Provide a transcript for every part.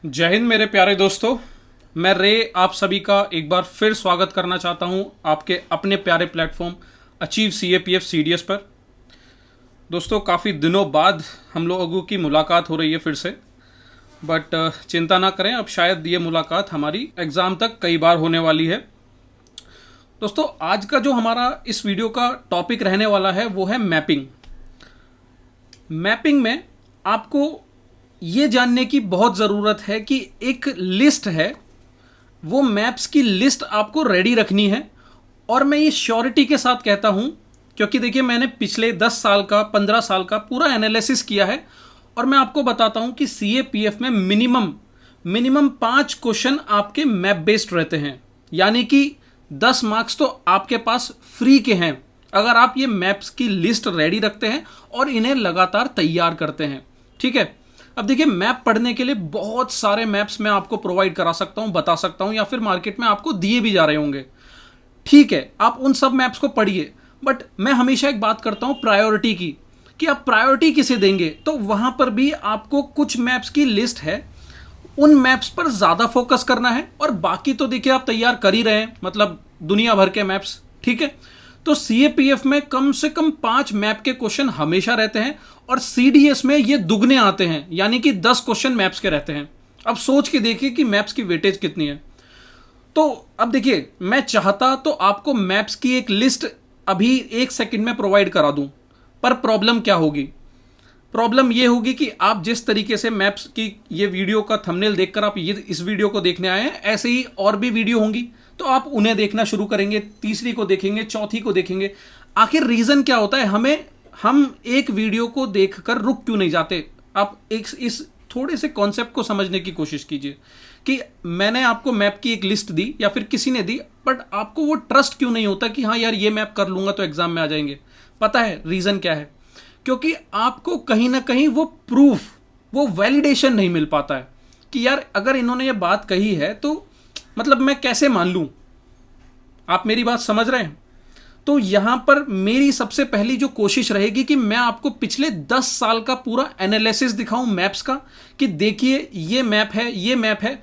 जय हिंद मेरे प्यारे दोस्तों। मैं रे आप सभी का एक बार फिर स्वागत करना चाहता हूं आपके अपने प्यारे प्लेटफॉर्म अचीव CAPF CDS पर। दोस्तों काफ़ी दिनों बाद हम लोगों की मुलाकात हो रही है फिर से, बट चिंता ना करें, अब शायद ये मुलाकात हमारी एग्ज़ाम तक कई बार होने वाली है। दोस्तों आज का जो हमारा इस वीडियो का टॉपिक रहने वाला है वो है मैपिंग। मैपिंग में आपको ये जानने की बहुत ज़रूरत है कि एक लिस्ट है, वो मैप्स की लिस्ट आपको रेडी रखनी है। और मैं ये श्योरिटी के साथ कहता हूँ क्योंकि देखिए मैंने पिछले 10 साल का 15 साल का पूरा एनालिसिस किया है और मैं आपको बताता हूँ कि CAPF में मिनिमम 5 क्वेश्चन आपके मैप बेस्ड रहते हैं, यानी कि 10 मार्क्स तो आपके पास फ्री के हैं अगर आप ये मैप्स की लिस्ट रेडी रखते हैं और इन्हें लगातार तैयार करते हैं। ठीक है, अब देखिए मैप पढ़ने के लिए बहुत सारे मैप्स मैं आपको प्रोवाइड करा सकता हूं, बता सकता हूं, या फिर मार्केट में आपको दिए भी जा रहे होंगे। ठीक है, आप उन सब मैप्स को पढ़िए, बट मैं हमेशा एक बात करता हूं प्रायोरिटी की, कि आप प्रायोरिटी किसे देंगे। तो वहां पर भी आपको कुछ मैप्स की लिस्ट है, उन मैप्स पर ज़्यादा फोकस करना है और बाकी तो देखिए आप तैयार कर ही रहे हैं, मतलब दुनिया भर के मैप्स। ठीक है, तो CAPF में कम से कम 5 मैप के क्वेश्चन हमेशा रहते हैं और CDS में ये दुगने आते हैं, यानी कि 10 क्वेश्चन मैप्स के रहते हैं। अब सोच के देखिए कि मैप्स की वेटेज कितनी है। तो अब देखिए मैं चाहता तो आपको मैप्स की एक लिस्ट अभी 1 सेकंड में प्रोवाइड करा दूं, पर प्रॉब्लम क्या होगी? प्रॉब्लम ये होगी कि आप जिस तरीके से मैप्स की ये वीडियो का थंबनेल देखकर आप ये इस वीडियो को देखने आए हैं, ऐसे ही और भी वीडियो होंगी तो आप उन्हें देखना शुरू करेंगे, तीसरी को देखेंगे, चौथी को देखेंगे। आखिर रीज़न क्या होता है? हम एक वीडियो को देखकर रुक क्यों नहीं जाते? आप इस थोड़े से कॉन्सेप्ट को समझने की कोशिश कीजिए कि मैंने आपको मैप की एक लिस्ट दी या फिर किसी ने दी, बट आपको वो ट्रस्ट क्यों नहीं होता कि हाँ यार ये मैप कर लूंगा तो एग्जाम में आ जाएंगे। पता है रीज़न क्या है? क्योंकि आपको कहीं ना कहीं वो प्रूफ, वो वैलिडेशन नहीं मिल पाता है कि यार अगर इन्होंने ये बात कही है तो मतलब मैं कैसे मान लूं। आप मेरी बात समझ रहे हैं? तो यहां पर मेरी सबसे पहली जो कोशिश रहेगी कि मैं आपको पिछले 10 साल का पूरा एनालिसिस दिखाऊं मैप्स का, कि देखिए ये मैप है, ये मैप है,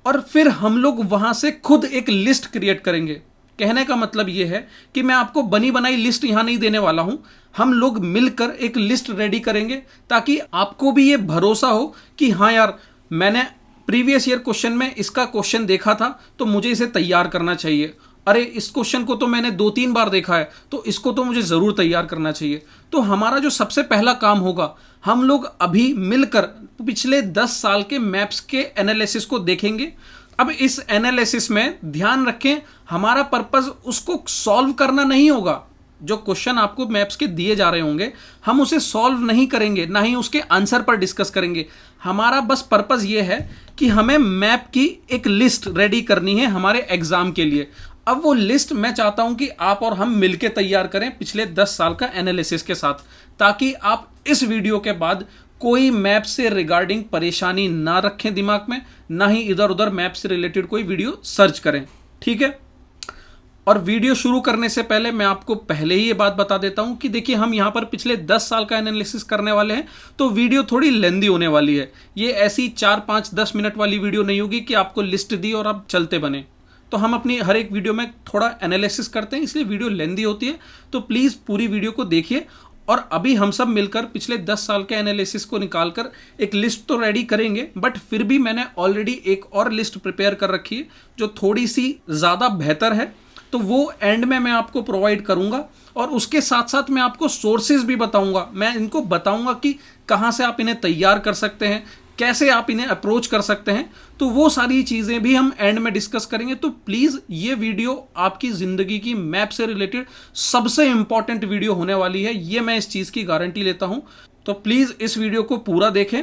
और फिर हम लोग वहां से खुद एक लिस्ट क्रिएट करेंगे। कहने का मतलब यह है कि मैं आपको बनी बनाई लिस्ट यहां नहीं देने वाला हूं, हम लोग मिलकर एक लिस्ट रेडी करेंगे ताकि आपको भी ये भरोसा हो कि हाँ यार मैंने प्रीवियस ईयर क्वेश्चन में इसका क्वेश्चन देखा था तो मुझे इसे तैयार करना चाहिए। अरे इस क्वेश्चन को तो मैंने 2-3 बार देखा है तो इसको तो मुझे ज़रूर तैयार करना चाहिए। तो हमारा जो सबसे पहला काम होगा, हम लोग अभी मिलकर पिछले 10 साल के मैप्स के एनालिसिस को देखेंगे। अब इस एनालिसिस में ध्यान रखें, हमारा पर्पस उसको सॉल्व करना नहीं होगा। जो क्वेश्चन आपको मैप्स के दिए जा रहे होंगे हम उसे सॉल्व नहीं करेंगे, ना ही उसके आंसर पर डिस्कस करेंगे। हमारा बस पर्पस ये है कि हमें मैप की एक लिस्ट रेडी करनी है हमारे एग्जाम के लिए। अब वो लिस्ट मैं चाहता हूं कि आप और हम मिलकर तैयार करें पिछले 10 साल का एनालिसिस के साथ, ताकि आप इस वीडियो के बाद कोई मैप से रिगार्डिंग परेशानी ना रखें दिमाग में, ना ही इधर उधर मैप से रिलेटेड कोई वीडियो सर्च करें। ठीक है, और वीडियो शुरू करने से पहले मैं आपको पहले ही ये बात बता देता हूं कि देखिए हम यहां पर पिछले 10 साल का एनालिसिस करने वाले हैं, तो वीडियो थोड़ी लेंदी होने वाली है। ये ऐसी 4-5-10 मिनट वाली वीडियो नहीं होगी कि आपको लिस्ट दी और आप चलते बने। तो हम अपनी हर एक वीडियो में थोड़ा एनालिसिस करते हैं, इसलिए वीडियो लेंदी होती है। तो प्लीज़ पूरी वीडियो को देखिए और अभी हम सब मिलकर पिछले 10 साल के एनालिसिस को निकालकर एक लिस्ट तो रेडी करेंगे, बट फिर भी मैंने ऑलरेडी एक और लिस्ट प्रिपेयर कर रखी है जो थोड़ी सी ज़्यादा बेहतर है, तो वो एंड में मैं आपको प्रोवाइड करूंगा। और उसके साथ साथ मैं आपको सोर्सेज भी बताऊंगा, मैं इनको बताऊंगा कि कहाँ से आप इन्हें तैयार कर सकते हैं, कैसे आप इन्हें अप्रोच कर सकते हैं। तो वो सारी चीज़ें भी हम एंड में डिस्कस करेंगे। तो प्लीज़ ये वीडियो आपकी ज़िंदगी की मैप से रिलेटेड सबसे इंपॉर्टेंट वीडियो होने वाली है, ये मैं इस चीज़ की गारंटी लेता हूँ। तो प्लीज़ इस वीडियो को पूरा देखें,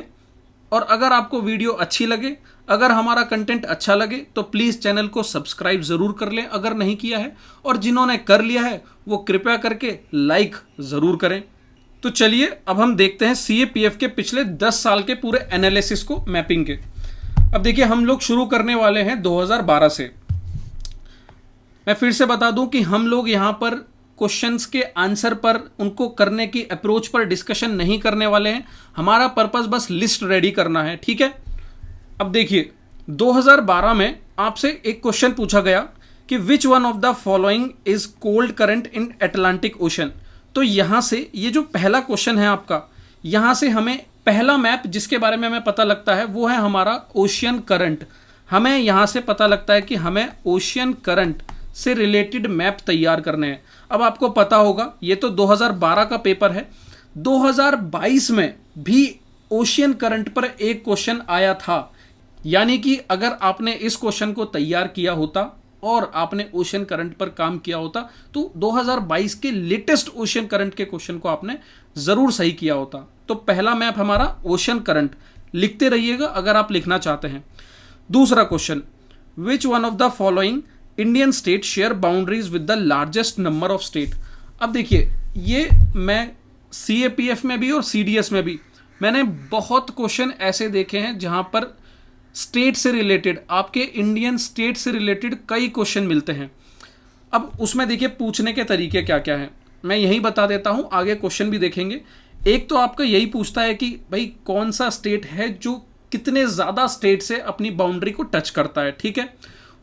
और अगर आपको वीडियो अच्छी लगे, अगर हमारा कंटेंट अच्छा लगे तो प्लीज़ चैनल को सब्सक्राइब ज़रूर कर लें अगर नहीं किया है, और जिन्होंने कर लिया है वो कृपया करके लाइक ज़रूर करें। तो चलिए अब हम देखते हैं CAPF के पिछले 10 साल के पूरे एनालिसिस को मैपिंग के। अब देखिए हम लोग शुरू करने वाले हैं 2012 से। मैं फिर से बता दूं कि हम लोग यहाँ पर क्वेश्चंस के आंसर पर, उनको करने की अप्रोच पर डिस्कशन नहीं करने वाले हैं। हमारा पर्पस बस लिस्ट रेडी करना है। ठीक है, अब देखिए 2012 में आपसे एक क्वेश्चन पूछा गया कि which one of the following is cold current in Atlantic ocean. तो यहां से ये जो पहला क्वेश्चन है आपका, यहां से हमें पहला मैप जिसके बारे में हमें पता लगता है वो है हमारा ओशियन करंट। हमें यहां से पता लगता है कि हमें ओशियन करंट से रिलेटेड मैप तैयार करने हैं। अब आपको पता होगा ये तो 2012 का पेपर है, 2022 में भी ओशियन करंट पर एक क्वेश्चन आया था। यानी कि अगर आपने इस क्वेश्चन को तैयार किया होता और आपने ओशियन करंट पर काम किया होता तो 2022 के लेटेस्ट ओशियन करंट के क्वेश्चन को आपने जरूर सही किया होता। तो पहला मैप हमारा ओशियन करंट, लिखते रहिएगा अगर आप लिखना चाहते हैं। दूसरा question, which one of the following Indian state share boundaries with the largest number of state. अब देखिए ये मैं CAPF में भी और CDS में भी मैंने बहुत क्वेश्चन ऐसे देखे हैं जहां पर स्टेट से रिलेटेड, आपके इंडियन स्टेट से रिलेटेड कई क्वेश्चन मिलते हैं। अब उसमें देखिए पूछने के तरीके क्या क्या हैं, मैं यही बता देता हूं, आगे क्वेश्चन भी देखेंगे। एक तो आपका यही पूछता है कि भाई कौन सा स्टेट है जो कितने ज़्यादा स्टेट से अपनी बाउंड्री को टच करता है, ठीक है।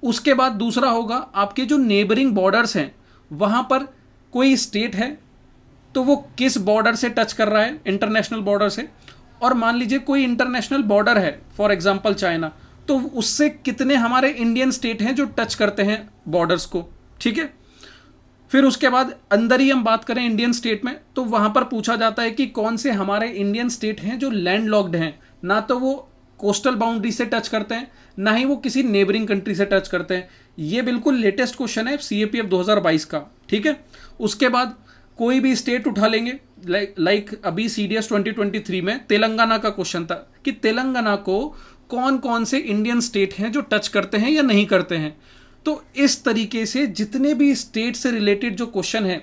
उसके बाद दूसरा होगा आपके जो नेबरिंग बॉर्डर्स हैं वहाँ पर कोई स्टेट है तो वो किस बॉर्डर से टच कर रहा है, इंटरनेशनल बॉर्डर से। और मान लीजिए कोई इंटरनेशनल बॉर्डर है, फॉर एग्जांपल चाइना, तो उससे कितने हमारे इंडियन स्टेट हैं जो टच करते हैं बॉर्डर्स को, ठीक है। फिर उसके बाद अंदर ही हम बात करें इंडियन स्टेट में, तो वहाँ पर पूछा जाता है कि कौन से हमारे इंडियन स्टेट हैं जो लैंडलॉक्ड हैं, ना तो वो कोस्टल बाउंड्री से टच करते हैं ना ही वो किसी नेबरिंग कंट्री से टच करते हैं। ये बिल्कुल लेटेस्ट क्वेश्चन है CAPF 2022 का, ठीक है। उसके बाद कोई भी स्टेट उठा लेंगे, लाइक अभी CDS 2023 में तेलंगाना का क्वेश्चन था कि तेलंगाना को कौन कौन से इंडियन स्टेट हैं जो टच करते हैं या नहीं करते हैं। तो इस तरीके से जितने भी स्टेट से रिलेटेड जो क्वेश्चन है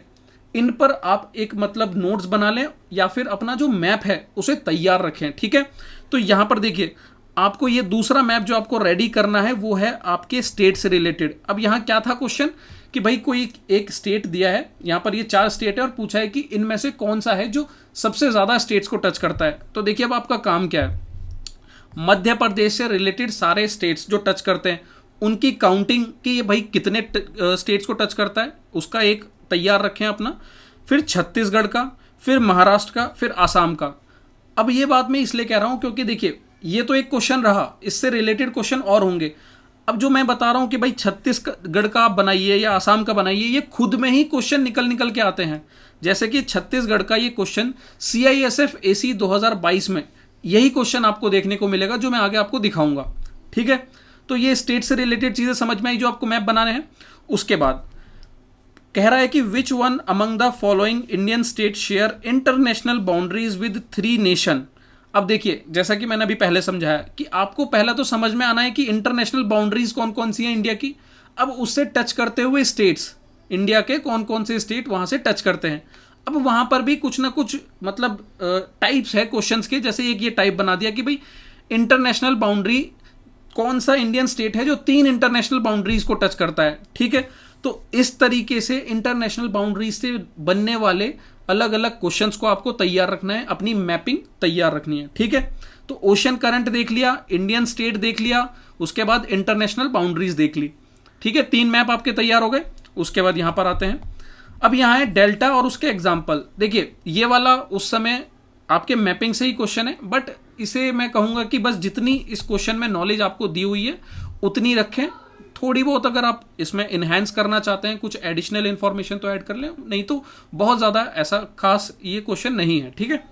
इन पर आप एक मतलब नोट्स बना लें या फिर अपना जो मैप है उसे तैयार रखें, ठीक है। तो यहां पर देखिए आपको ये दूसरा मैप जो आपको रेडी करना है वो है आपके स्टेट से रिलेटेड। अब यहां क्या था क्वेश्चन कि भाई कोई एक स्टेट दिया है, यहां पर ये 4 स्टेट है और पूछा है कि इनमें से कौन सा है जो सबसे ज्यादा स्टेट्स को टच करता है। तो देखिए अब आपका काम क्या है, मध्य प्रदेश से रिलेटेड सारे स्टेट्स जो टच करते हैं उनकी काउंटिंग कि ये भाई कितने स्टेट्स को टच करता है उसका एक तैयार रखें अपना। फिर छत्तीसगढ़ का, फिर महाराष्ट्र का, फिर आसाम का। अब ये बात मैं इसलिए कह रहा हूं क्योंकि देखिए ये तो एक क्वेश्चन रहा, इससे रिलेटेड क्वेश्चन और होंगे। अब जो मैं बता रहा हूं कि भाई छत्तीसगढ़ का आप बनाइए या आसाम का बनाइए, ये खुद में ही क्वेश्चन निकल के आते हैं। जैसे कि छत्तीसगढ़ का ये क्वेश्चन CISF AC 2022 में यही क्वेश्चन आपको देखने को मिलेगा जो मैं आगे आपको दिखाऊंगा, ठीक है। तो ये स्टेट से रिलेटेड चीजें समझ में आई जो आपको मैप बनाने हैं। उसके बाद कह रहा है कि which one among the following Indian state share international boundaries with 3 nation. अब देखिए जैसा कि मैंने अभी पहले समझाया कि आपको पहला तो समझ में आना है कि इंटरनेशनल बाउंड्रीज कौन कौन सी हैं इंडिया की। अब उससे टच करते हुए स्टेट्स, इंडिया के कौन कौन से स्टेट वहां से टच करते हैं। अब वहां पर भी कुछ ना कुछ मतलब टाइप्स है क्वेश्चंस के, जैसे एक ये टाइप बना दिया कि भाई इंटरनेशनल बाउंड्री कौन सा इंडियन स्टेट है जो 3 इंटरनेशनल बाउंड्रीज को टच करता है, ठीक है। तो इस तरीके से इंटरनेशनल बाउंड्रीज से बनने वाले अलग अलग क्वेश्चंस को आपको तैयार रखना है, अपनी मैपिंग तैयार रखनी है, ठीक है। तो ओशन करंट देख लिया, इंडियन स्टेट देख लिया, उसके बाद इंटरनेशनल बाउंड्रीज देख ली, ठीक है। 3 मैप आपके तैयार हो गए। उसके बाद यहां पर आते हैं, अब यहां है डेल्टा और उसके एग्जाम्पल। देखिए ये वाला उस समय आपके मैपिंग से ही क्वेश्चन है, बट इसे मैं कहूंगा कि बस जितनी इस क्वेश्चन में नॉलेज आपको दी हुई है उतनी रखें। थोड़ी बहुत अगर आप इसमें इन्हेंस करना चाहते हैं, कुछ एडिशनल इंफॉर्मेशन तो ऐड कर लें, नहीं तो बहुत ज़्यादा ऐसा खास ये क्वेश्चन नहीं है, ठीक है।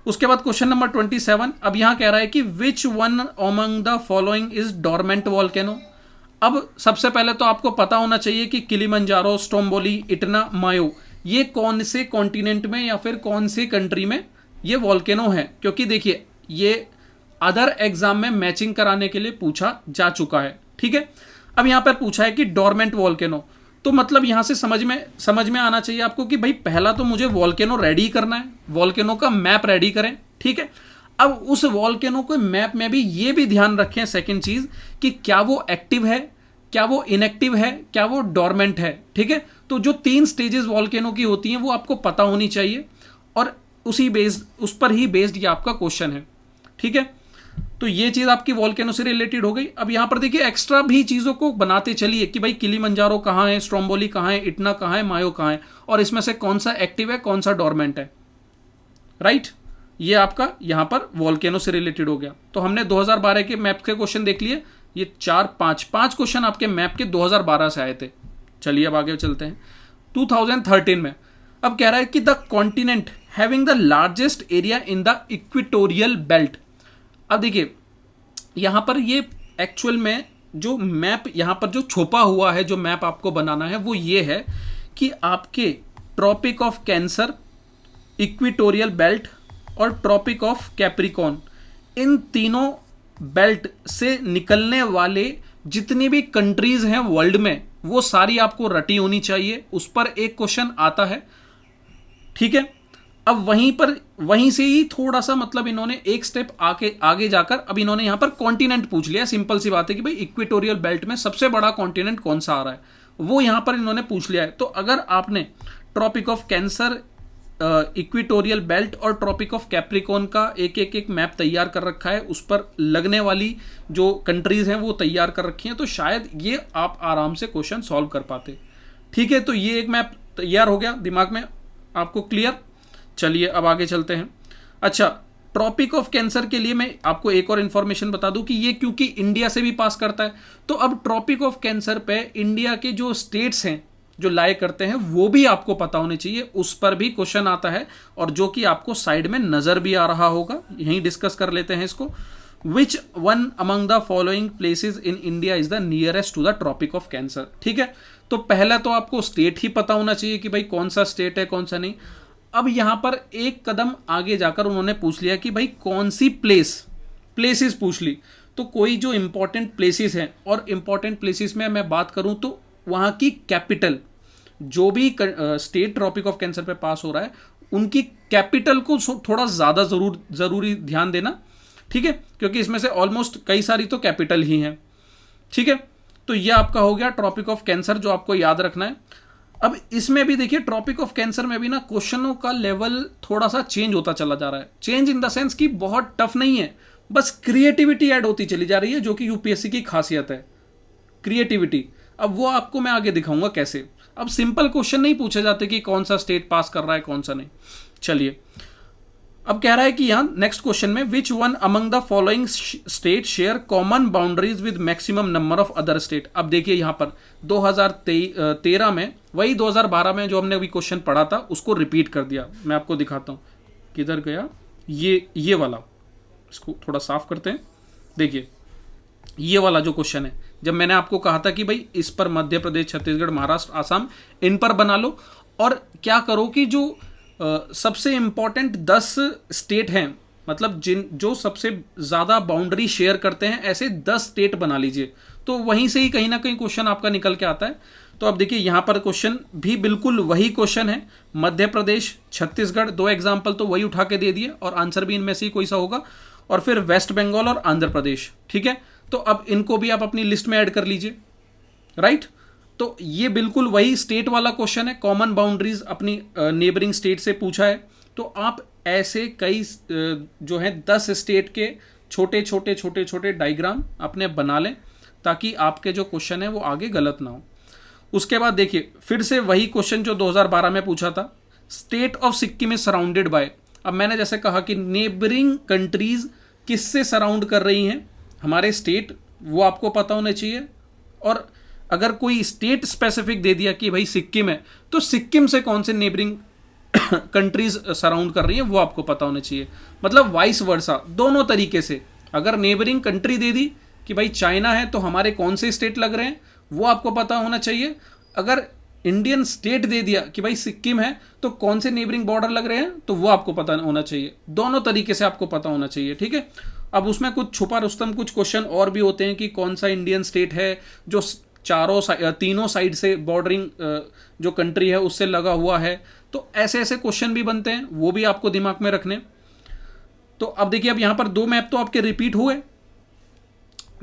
उसके बाद क्वेश्चन नंबर 27, अब यहां कह रहा है कि which one among the following is dormant volcano. अब सबसे पहले तो आपको पता होना चाहिए कि किलिमंजारो, स्ट्रोम्बोली, इटना, मायो ये कौन से कॉन्टिनेंट में या फिर कौन से कंट्री में ये वॉल्केनो है, क्योंकि देखिए ये अदर एग्जाम में मैचिंग कराने के लिए पूछा जा चुका है, ठीक है। अब यहां पर पूछा है कि डोरमेंट वॉल्केनो, तो मतलब यहां से समझ में आना चाहिए आपको कि भाई पहला तो मुझे वॉल्केनो रेडी करना है, वॉल्केनो का मैप रेडी करें, ठीक है। अब उस वॉल्केनो के मैप में भी ये भी ध्यान रखें सेकंड चीज कि क्या वो एक्टिव है, क्या वो इनएक्टिव है, क्या वो डोरमेंट है, ठीक है। तो जो 3 स्टेजेस वॉल्केनो की होती हैं वो आपको पता होनी चाहिए और उस पर ही बेस्ड ये आपका क्वेश्चन है, ठीक है। तो ये चीज आपकी वॉल्केनो से रिलेटेड हो गई। अब यहां पर देखिए एक्स्ट्रा भी चीजों को बनाते चलिए कि भाई किलिमंजारो कहाँ है, स्ट्रोम्बोली कहाँ है, इटना कहाँ है, मायो कहाँ है, और इसमें से कौन सा एक्टिव है कौन सा डोरमेंट है, राइट। ये आपका यहां पर वॉल्केनो से रिलेटेड हो गया। तो हमने 2012 के मैप के क्वेश्चन देख लिए, ये 5 क्वेश्चन आपके मैप के 2012 से आए थे। चलिए अब आगे चलते हैं 2013 में। अब कह रहा है कि the continent having the largest area in the equatorial belt. अब देखिए यहां पर ये एक्चुअल में जो मैप यहां पर जो छुपा हुआ है, जो मैप आपको बनाना है वो ये है कि आपके tropic of cancer, equatorial belt और ट्रॉपिक ऑफ कैप्रिकॉर्न, इन तीनों बेल्ट से निकलने वाले जितनी भी कंट्रीज हैं वर्ल्ड में वो सारी आपको रटी होनी चाहिए। उस पर एक क्वेश्चन आता है, ठीक है। अब वहीं से ही थोड़ा सा मतलब इन्होंने एक स्टेप आगे जाकर अब इन्होंने यहां पर कॉन्टिनेंट पूछ लिया। सिंपल सी बात है कि भाई इक्वेटोरियल बेल्ट में सबसे बड़ा कॉन्टिनेंट कौन सा आ रहा है वो यहां पर इन्होंने पूछ लिया है। तो अगर आपने tropic of cancer, equatorial belt और ट्रॉपिक ऑफ कैप्रिकॉर्न का एक मैप तैयार कर रखा है, उस पर लगने वाली जो कंट्रीज हैं वो तैयार कर रखी हैं, तो शायद ये आप आराम से क्वेश्चन सॉल्व कर पाते। ठीक है, तो ये एक मैप तैयार हो गया दिमाग में आपको क्लियर। चलिए अब आगे चलते हैं। अच्छा, ट्रॉपिक ऑफ कैंसर के लिए मैं आपको एक और इंफॉर्मेशन बता दूं कि ये क्योंकि इंडिया से भी पास करता है, तो अब ट्रॉपिक ऑफ कैंसर पे इंडिया के जो स्टेट्स हैं जो लाए करते हैं वो भी आपको पता होने चाहिए, उस पर भी क्वेश्चन आता है, और जो कि आपको साइड में नजर भी आ रहा होगा। यहीं डिस्कस कर लेते हैं इसको। Which one among the following places in India is the nearest to the tropic of cancer. ठीक है, तो पहला तो आपको स्टेट ही पता होना चाहिए कि भाई कौन सा स्टेट है कौन सा नहीं। अब यहां पर एक कदम आगे जाकर उन्होंने पूछ लिया कि भाई कौन सी प्लेसेस पूछ ली। तो कोई जो इंपॉर्टेंट प्लेसेस हैं, और इंपॉर्टेंट प्लेसेस में मैं बात करूं तो वहां की कैपिटल, जो भी स्टेट ट्रॉपिक ऑफ कैंसर पे पास हो रहा है उनकी कैपिटल को थोड़ा ज्यादा जरूरी ध्यान देना, ठीक है, क्योंकि इसमें से ऑलमोस्ट कई सारी तो कैपिटल ही हैं। ठीक है, तो यह आपका हो गया ट्रॉपिक ऑफ कैंसर जो आपको याद रखना है। अब इसमें भी देखिए ट्रॉपिक ऑफ कैंसर में भी ना क्वेश्चनों का लेवल थोड़ा सा चेंज होता चला जा रहा है। चेंज इन द सेंस कि बहुत टफ नहीं है, बस क्रिएटिविटी ऐड होती चली जा रही है, जो कि यूपीएससी की खासियत है, क्रिएटिविटी। अब वो आपको मैं आगे दिखाऊंगा कैसे। अब सिंपल क्वेश्चन नहीं पूछे जाते कि कौन सा स्टेट पास कर रहा है कौन सा नहीं। चलिए अब कह रहा है कि यहां नेक्स्ट क्वेश्चन में विच one among the following state share common boundaries with maximum number of other state. अब देखिए यहां पर 2013 में वही 2012 में जो हमने अभी क्वेश्चन पढ़ा था उसको रिपीट कर दिया। मैं आपको दिखाता हूं किधर गया, ये वाला, इसको थोड़ा साफ करते हैं। देखिए ये वाला जो क्वेश्चन है, जब मैंने आपको कहा था कि भाई इस पर मध्य प्रदेश, छत्तीसगढ़, महाराष्ट्र, आसाम, इन पर बना लो, और क्या करो कि जो सबसे इंपॉर्टेंट 10 स्टेट हैं, मतलब जो सबसे ज्यादा बाउंड्री शेयर करते हैं, ऐसे 10 स्टेट बना लीजिए। तो वहीं से ही कहीं ना कहीं क्वेश्चन आपका निकल के आता है। तो अब देखिए यहां पर क्वेश्चन भी बिल्कुल वही क्वेश्चन है, मध्य प्रदेश, छत्तीसगढ़, 2 एग्जाम्पल तो वही उठा के दे दिए, और आंसर भी इनमें से ही कोई सा होगा, और फिर वेस्ट बंगाल और आंध्र प्रदेश। ठीक है, तो अब इनको भी आप अपनी लिस्ट में ऐड कर लीजिए, राइट। तो ये बिल्कुल वही स्टेट वाला क्वेश्चन है, कॉमन बाउंड्रीज अपनी नेबरिंग स्टेट से पूछा है। तो आप ऐसे कई जो है 10 स्टेट के छोटे डायग्राम अपने बना लें, ताकि आपके जो क्वेश्चन है वो आगे गलत ना हो। उसके बाद देखिए फिर से वही क्वेश्चन जो 2012 में पूछा था, state of Sikkim is surrounded by. अब मैंने जैसे कहा कि नेबरिंग कंट्रीज किससे सराउंड कर रही हैं हमारे स्टेट, वो आपको पता होना चाहिए। और अगर कोई स्टेट स्पेसिफिक दे दिया कि भाई सिक्किम है, तो सिक्किम से कौन से नेबरिंग कंट्रीज सराउंड कर रही हैं वो आपको पता होना चाहिए। मतलब वाइस वर्सा, दोनों तरीके से। अगर नेबरिंग कंट्री दे दी कि भाई चाइना है, तो हमारे कौन से स्टेट लग रहे हैं वो आपको पता होना चाहिए। अगर इंडियन स्टेट दे दिया कि भाई सिक्किम है, तो कौन से नेबरिंग बॉर्डर लग रहे हैं, तो वो आपको पता होना चाहिए। दोनों तरीके से आपको पता होना चाहिए, ठीक है। अब उसमें कुछ छुपा रुस्तम कुछ क्वेश्चन और भी होते हैं कि कौन सा इंडियन स्टेट है जो तीनों साइड से बॉर्डरिंग जो कंट्री है उससे लगा हुआ है। तो ऐसे ऐसे क्वेश्चन भी बनते हैं, वो भी आपको दिमाग में रखने। तो अब देखिए, अब यहां पर 2 मैप तो आपके रिपीट हुए।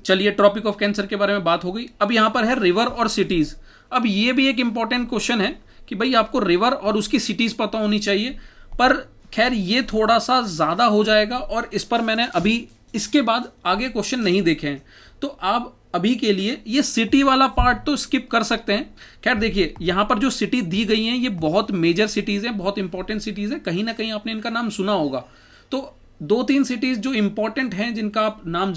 चलिए ट्रॉपिक ऑफ कैंसर के बारे में बात हो गई। अब यहां पर है रिवर और सिटीज। अब ये भी एक इंपॉर्टेंट क्वेश्चन है कि भाई आपको रिवर और उसकी सिटीज पता होनी चाहिए, पर खैर ये थोड़ा सा ज्यादा हो जाएगा, और इस पर मैंने अभी इसके बाद आगे क्वेश्चन नहीं देखे हैं तो आप अभी के लिए ये सिटी वाला पार्ट तो स्किप कर सकते हैं। खैर देखिए यहाँ पर जो सिटी दी गई हैं ये बहुत मेजर सिटीज़ हैं, बहुत इंपॉर्टेंट सिटीज़ हैं, कहीं ना कहीं आपने इनका नाम सुना होगा। तो 2-3 सिटीज़ जो इंपॉर्टेंट हैं जिनका आप नाम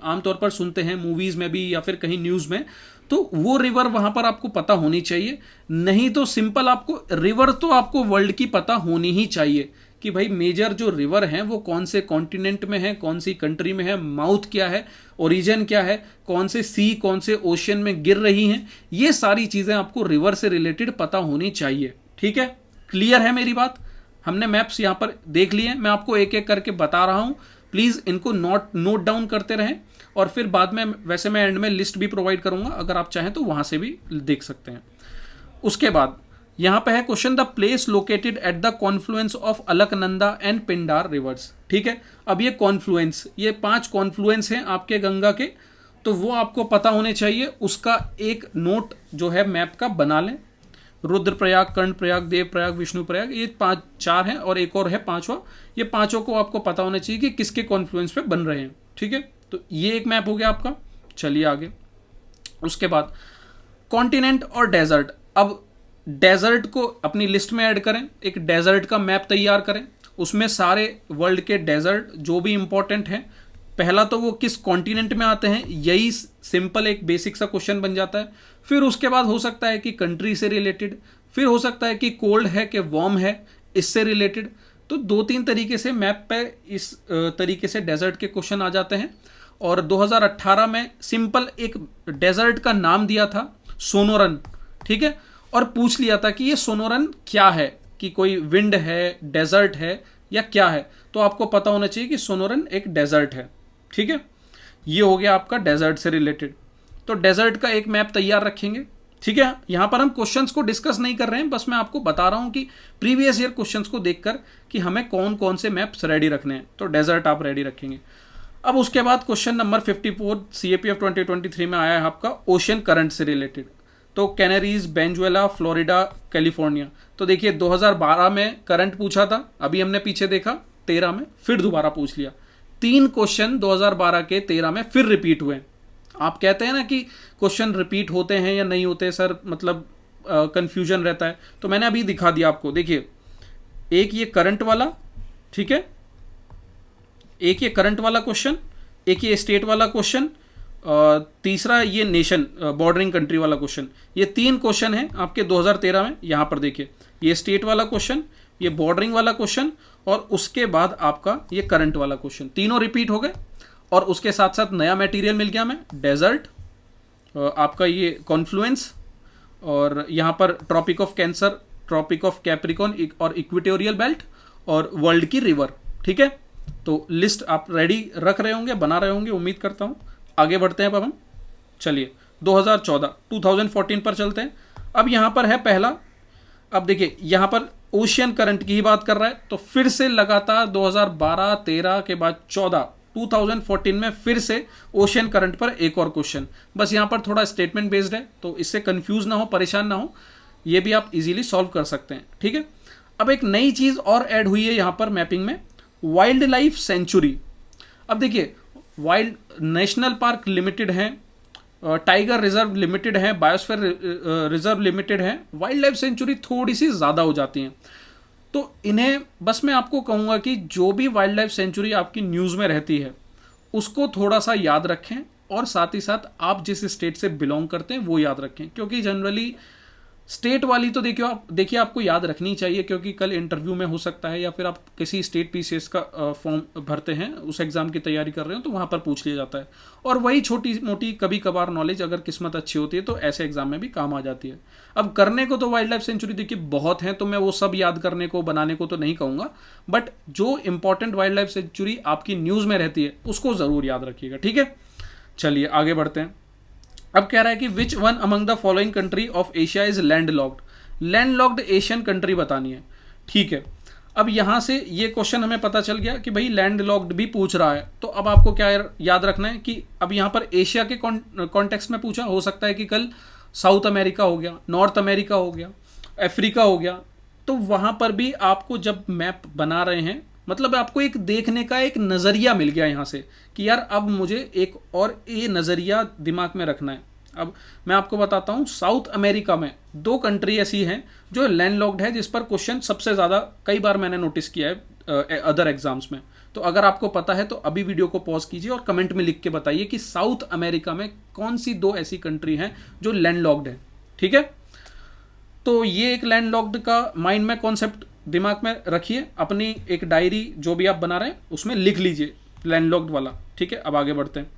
आमतौर पर सुनते हैं मूवीज़ में भी या फिर कहीं न्यूज़ में, तो वो रिवर वहाँ पर आपको पता होनी चाहिए। नहीं तो सिंपल आपको रिवर तो आपको वर्ल्ड की पता होनी ही चाहिए कि भाई मेजर जो रिवर हैं वो कौन से कॉन्टिनेंट में है, कौन सी कंट्री में है, माउथ क्या है, ओरिजिन क्या है, कौन से सी कौन से ओशियन में गिर रही हैं, ये सारी चीज़ें आपको रिवर से रिलेटेड पता होनी चाहिए। ठीक है, क्लियर है मेरी बात? हमने मैप्स यहाँ पर देख लिए हैं, मैं आपको एक एक करके बता रहा हूँ, प्लीज़ इनको नोट डाउन करते रहें और फिर बाद में वैसे मैं एंड में लिस्ट भी प्रोवाइड करूँगा, अगर आप चाहें तो वहाँ से भी देख सकते हैं। उसके बाद यहाँ पे है question, the place located at the Confluence of Alaknanda and Pindar reverse. ठीक है, अब ये कॉन्फ्लुएंस, ये 5 कॉन्फ्लुएंस हैं आपके गंगा के, तो वो आपको पता होने चाहिए। उसका एक नोट जो है मैप का बना लें। रुद्रप्रयाग, कर्णप्रयाग, देवप्रयाग, विष्णुप्रयाग, ये 4 हैं और एक और है 5वां। ये 5 को आपको पता होना चाहिए कि किसके कॉन्फ्लुएंस पे बन रहे हैं। ठीक है, तो ये एक मैप हो गया आपका। चलिए आगे। उसके बाद कॉन्टिनेंट और डेजर्ट। अब डेजर्ट को अपनी लिस्ट में ऐड करें, एक डेजर्ट का मैप तैयार करें, उसमें सारे वर्ल्ड के डेजर्ट जो भी इंपॉर्टेंट हैं, पहला तो वो किस कॉन्टिनेंट में आते हैं, यही सिंपल एक बेसिक सा क्वेश्चन बन जाता है। फिर उसके बाद हो सकता है कि कंट्री से रिलेटेड, फिर हो सकता है कि कोल्ड है कि वार्म है, इससे रिलेटेड। तो 2-3 तरीके से मैप पे इस तरीके से डेजर्ट के क्वेश्चन आ जाते हैं। और 2018 में सिंपल एक डेजर्ट का नाम दिया था सोनोरन। ठीक है, और पूछ लिया था कि ये सोनोरन क्या है, कि कोई विंड है, डेजर्ट है या क्या है। तो आपको पता होना चाहिए कि सोनोरन एक डेजर्ट है। ठीक है, ये हो गया आपका डेजर्ट से रिलेटेड। तो डेजर्ट का एक मैप तैयार रखेंगे। ठीक है, यहां पर हम क्वेश्चंस को डिस्कस नहीं कर रहे हैं, बस मैं आपको बता रहा हूं कि प्रीवियस ईयर क्वेश्चंस को देखकर कि हमें कौन कौन से मैप्स रेडी रखने हैं। तो डेजर्ट आप रेडी रखेंगे। अब उसके बाद क्वेश्चन नंबर 54 CAPF 2023 में आया है आपका ओशियन करंट से रिलेटेड। तो कैनरीज, वेनेजुएला, फ्लोरिडा, कैलिफोर्निया। तो देखिए 2012 में करंट पूछा था, अभी हमने पीछे देखा 13 में फिर दोबारा पूछ लिया। 3 क्वेश्चन 2012 के 13 में फिर रिपीट हुए। आप कहते हैं ना कि क्वेश्चन रिपीट होते हैं या नहीं होते सर, मतलब कंफ्यूजन रहता है। तो मैंने अभी दिखा दिया आपको, देखिए एक ये करंट वाला, ठीक है, एक ये करंट वाला क्वेश्चन, एक ये स्टेट वाला क्वेश्चन, तीसरा ये नेशन बॉर्डरिंग कंट्री वाला क्वेश्चन। ये 3 क्वेश्चन हैं आपके 2013 में। यहाँ पर देखिए ये स्टेट वाला क्वेश्चन, ये बॉर्डरिंग वाला क्वेश्चन और उसके बाद आपका ये करंट वाला क्वेश्चन, तीनों रिपीट हो गए। और उसके साथ साथ नया मटेरियल मिल गया हमें, डेजर्ट, आपका ये कॉन्फ्लुएंस, और यहाँ पर tropic of cancer, tropic of capricorn और इक्वेटोरियल बेल्ट और वर्ल्ड की रिवर। ठीक है, तो लिस्ट आप रेडी रख रहे होंगे, बना रहे होंगे, उम्मीद करता हूँ। आगे बढ़ते हैं अब हम। चलिए 2014 पर चलते हैं। अब यहाँ पर है पहला, अब देखिए यहाँ पर ओशियन करंट की ही बात कर रहा है, तो फिर से लगातार 2012, 13 के बाद 14, 2014 में फिर से ओशियन करंट पर एक और क्वेश्चन। बस यहाँ पर थोड़ा स्टेटमेंट बेस्ड है, तो इससे कंफ्यूज ना हो, परेशान ना हो, ये भी आप इजीली सॉल्व कर सकते हैं। ठीक है, अब एक नई चीज़ और ऐड हुई है यहाँ पर मैपिंग में, वाइल्ड लाइफ सेंचुरी। अब देखिए वाइल्ड नेशनल पार्क लिमिटेड है, टाइगर रिजर्व लिमिटेड है, बायोस्फीयर रिजर्व लिमिटेड है, वाइल्ड लाइफ सेंचुरी थोड़ी सी ज़्यादा हो जाती हैं। तो इन्हें बस मैं आपको कहूँगा कि जो भी वाइल्ड लाइफ सेंचुरी आपकी न्यूज़ में रहती है उसको थोड़ा सा याद रखें, और साथ ही साथ आप जिस स्टेट से बिलोंग करते हैं वो याद रखें, क्योंकि जनरली स्टेट वाली तो देखिए आपको याद रखनी चाहिए, क्योंकि कल इंटरव्यू में हो सकता है या फिर आप किसी स्टेट PCS का फॉर्म भरते हैं, उस एग्ज़ाम की तैयारी कर रहे हो, तो वहाँ पर पूछ लिया जाता है। और वही छोटी मोटी कभी कभार नॉलेज अगर किस्मत अच्छी होती है तो ऐसे एग्जाम में भी काम आ जाती है। अब करने को तो वाइल्ड लाइफ सेंचुरी देखिए बहुत हैं, तो मैं वो सब याद करने को, बनाने को तो नहीं कहूँगा, बट जो इंपॉर्टेंट वाइल्ड लाइफ सेंचुरी आपकी न्यूज़ में रहती है उसको ज़रूर याद रखिएगा। ठीक है, चलिए आगे बढ़ते हैं। अब कह रहा है कि which one among the following country of Asia is landlocked Asian country बतानी है। ठीक है, अब यहाँ से ये क्वेश्चन हमें पता चल गया कि भाई लैंडलॉक्ड भी पूछ रहा है, तो अब आपको क्या याद रखना है कि अब यहाँ पर एशिया के कॉन्टेक्स्ट में पूछा, हो सकता है कि कल साउथ अमेरिका हो गया, नॉर्थ अमेरिका हो गया, अफ्रीका हो गया, तो वहाँ पर भी आपको जब मैप बना रहे हैं मतलब आपको एक देखने का एक नज़रिया मिल गया यहाँ से कि यार अब मुझे एक और ये नज़रिया दिमाग में रखना है। अब मैं आपको बताता हूँ, साउथ अमेरिका में 2 कंट्री ऐसी हैं जो लैंडलॉक्ड है, जिस पर क्वेश्चन सबसे ज़्यादा कई बार मैंने नोटिस किया है अदर एग्जाम्स में। तो अगर आपको पता है तो अभी वीडियो को पॉज कीजिए और कमेंट में लिख के बताइए कि साउथ अमेरिका में कौन सी 2 ऐसी कंट्री हैं जो लैंडलॉक्ड है। ठीक है, तो ये एक लैंडलॉक्ड का माइंड में कॉन्सेप्ट दिमाग में रखिए, अपनी एक डायरी जो भी आप बना रहे हैं उसमें लिख लीजिए लैंडलॉक्ड वाला। ठीक है, अब आगे बढ़ते हैं।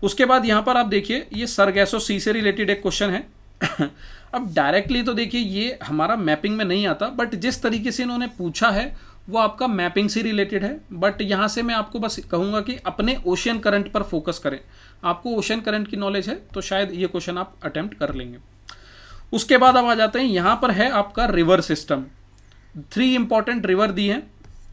उसके बाद यहाँ पर आप देखिए, ये सरगैसो सी से रिलेटेड एक क्वेश्चन है। अब डायरेक्टली तो देखिए ये हमारा मैपिंग में नहीं आता, बट जिस तरीके से इन्होंने पूछा है वो आपका मैपिंग से रिलेटेड है। बट यहाँ से मैं आपको बस कहूँगा कि अपने ओशियन करंट पर फोकस करें। आपको ओशियन करंट की नॉलेज है तो शायद ये क्वेश्चन आप अटेम्प्ट कर लेंगे। उसके बाद अब आ जाते हैं, यहाँ पर है आपका रिवर सिस्टम। 3 इंपॉर्टेंट रिवर दी हैं।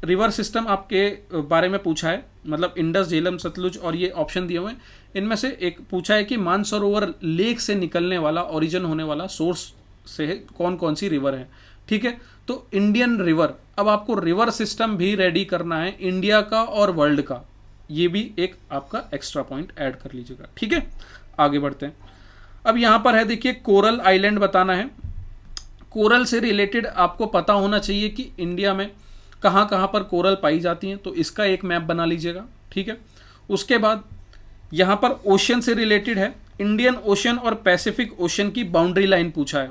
रिवर सिस्टम आपके बारे में पूछा है, मतलब इंडस, झेलम, सतलुज, और ये ऑप्शन दिए हुए हैं। इनमें से एक पूछा है कि मानसरोवर लेक से निकलने वाला, ओरिजिन होने वाला सोर्स से कौन कौन सी रिवर है। ठीक है, तो इंडियन रिवर। अब आपको रिवर सिस्टम भी रेडी करना है, इंडिया का और वर्ल्ड का। ये भी एक आपका एक्स्ट्रा पॉइंट ऐड कर लीजिएगा। ठीक है, आगे बढ़ते हैं। अब यहाँ पर है देखिए, कोरल आइलैंड बताना है। कोरल से रिलेटेड आपको पता होना चाहिए कि इंडिया में कहाँ कहाँ पर कोरल पाई जाती हैं, तो इसका एक मैप बना लीजिएगा। ठीक है, उसके बाद यहाँ पर ओशन से रिलेटेड है, इंडियन ओशन और पैसिफिक ओशन की बाउंड्री लाइन पूछा है।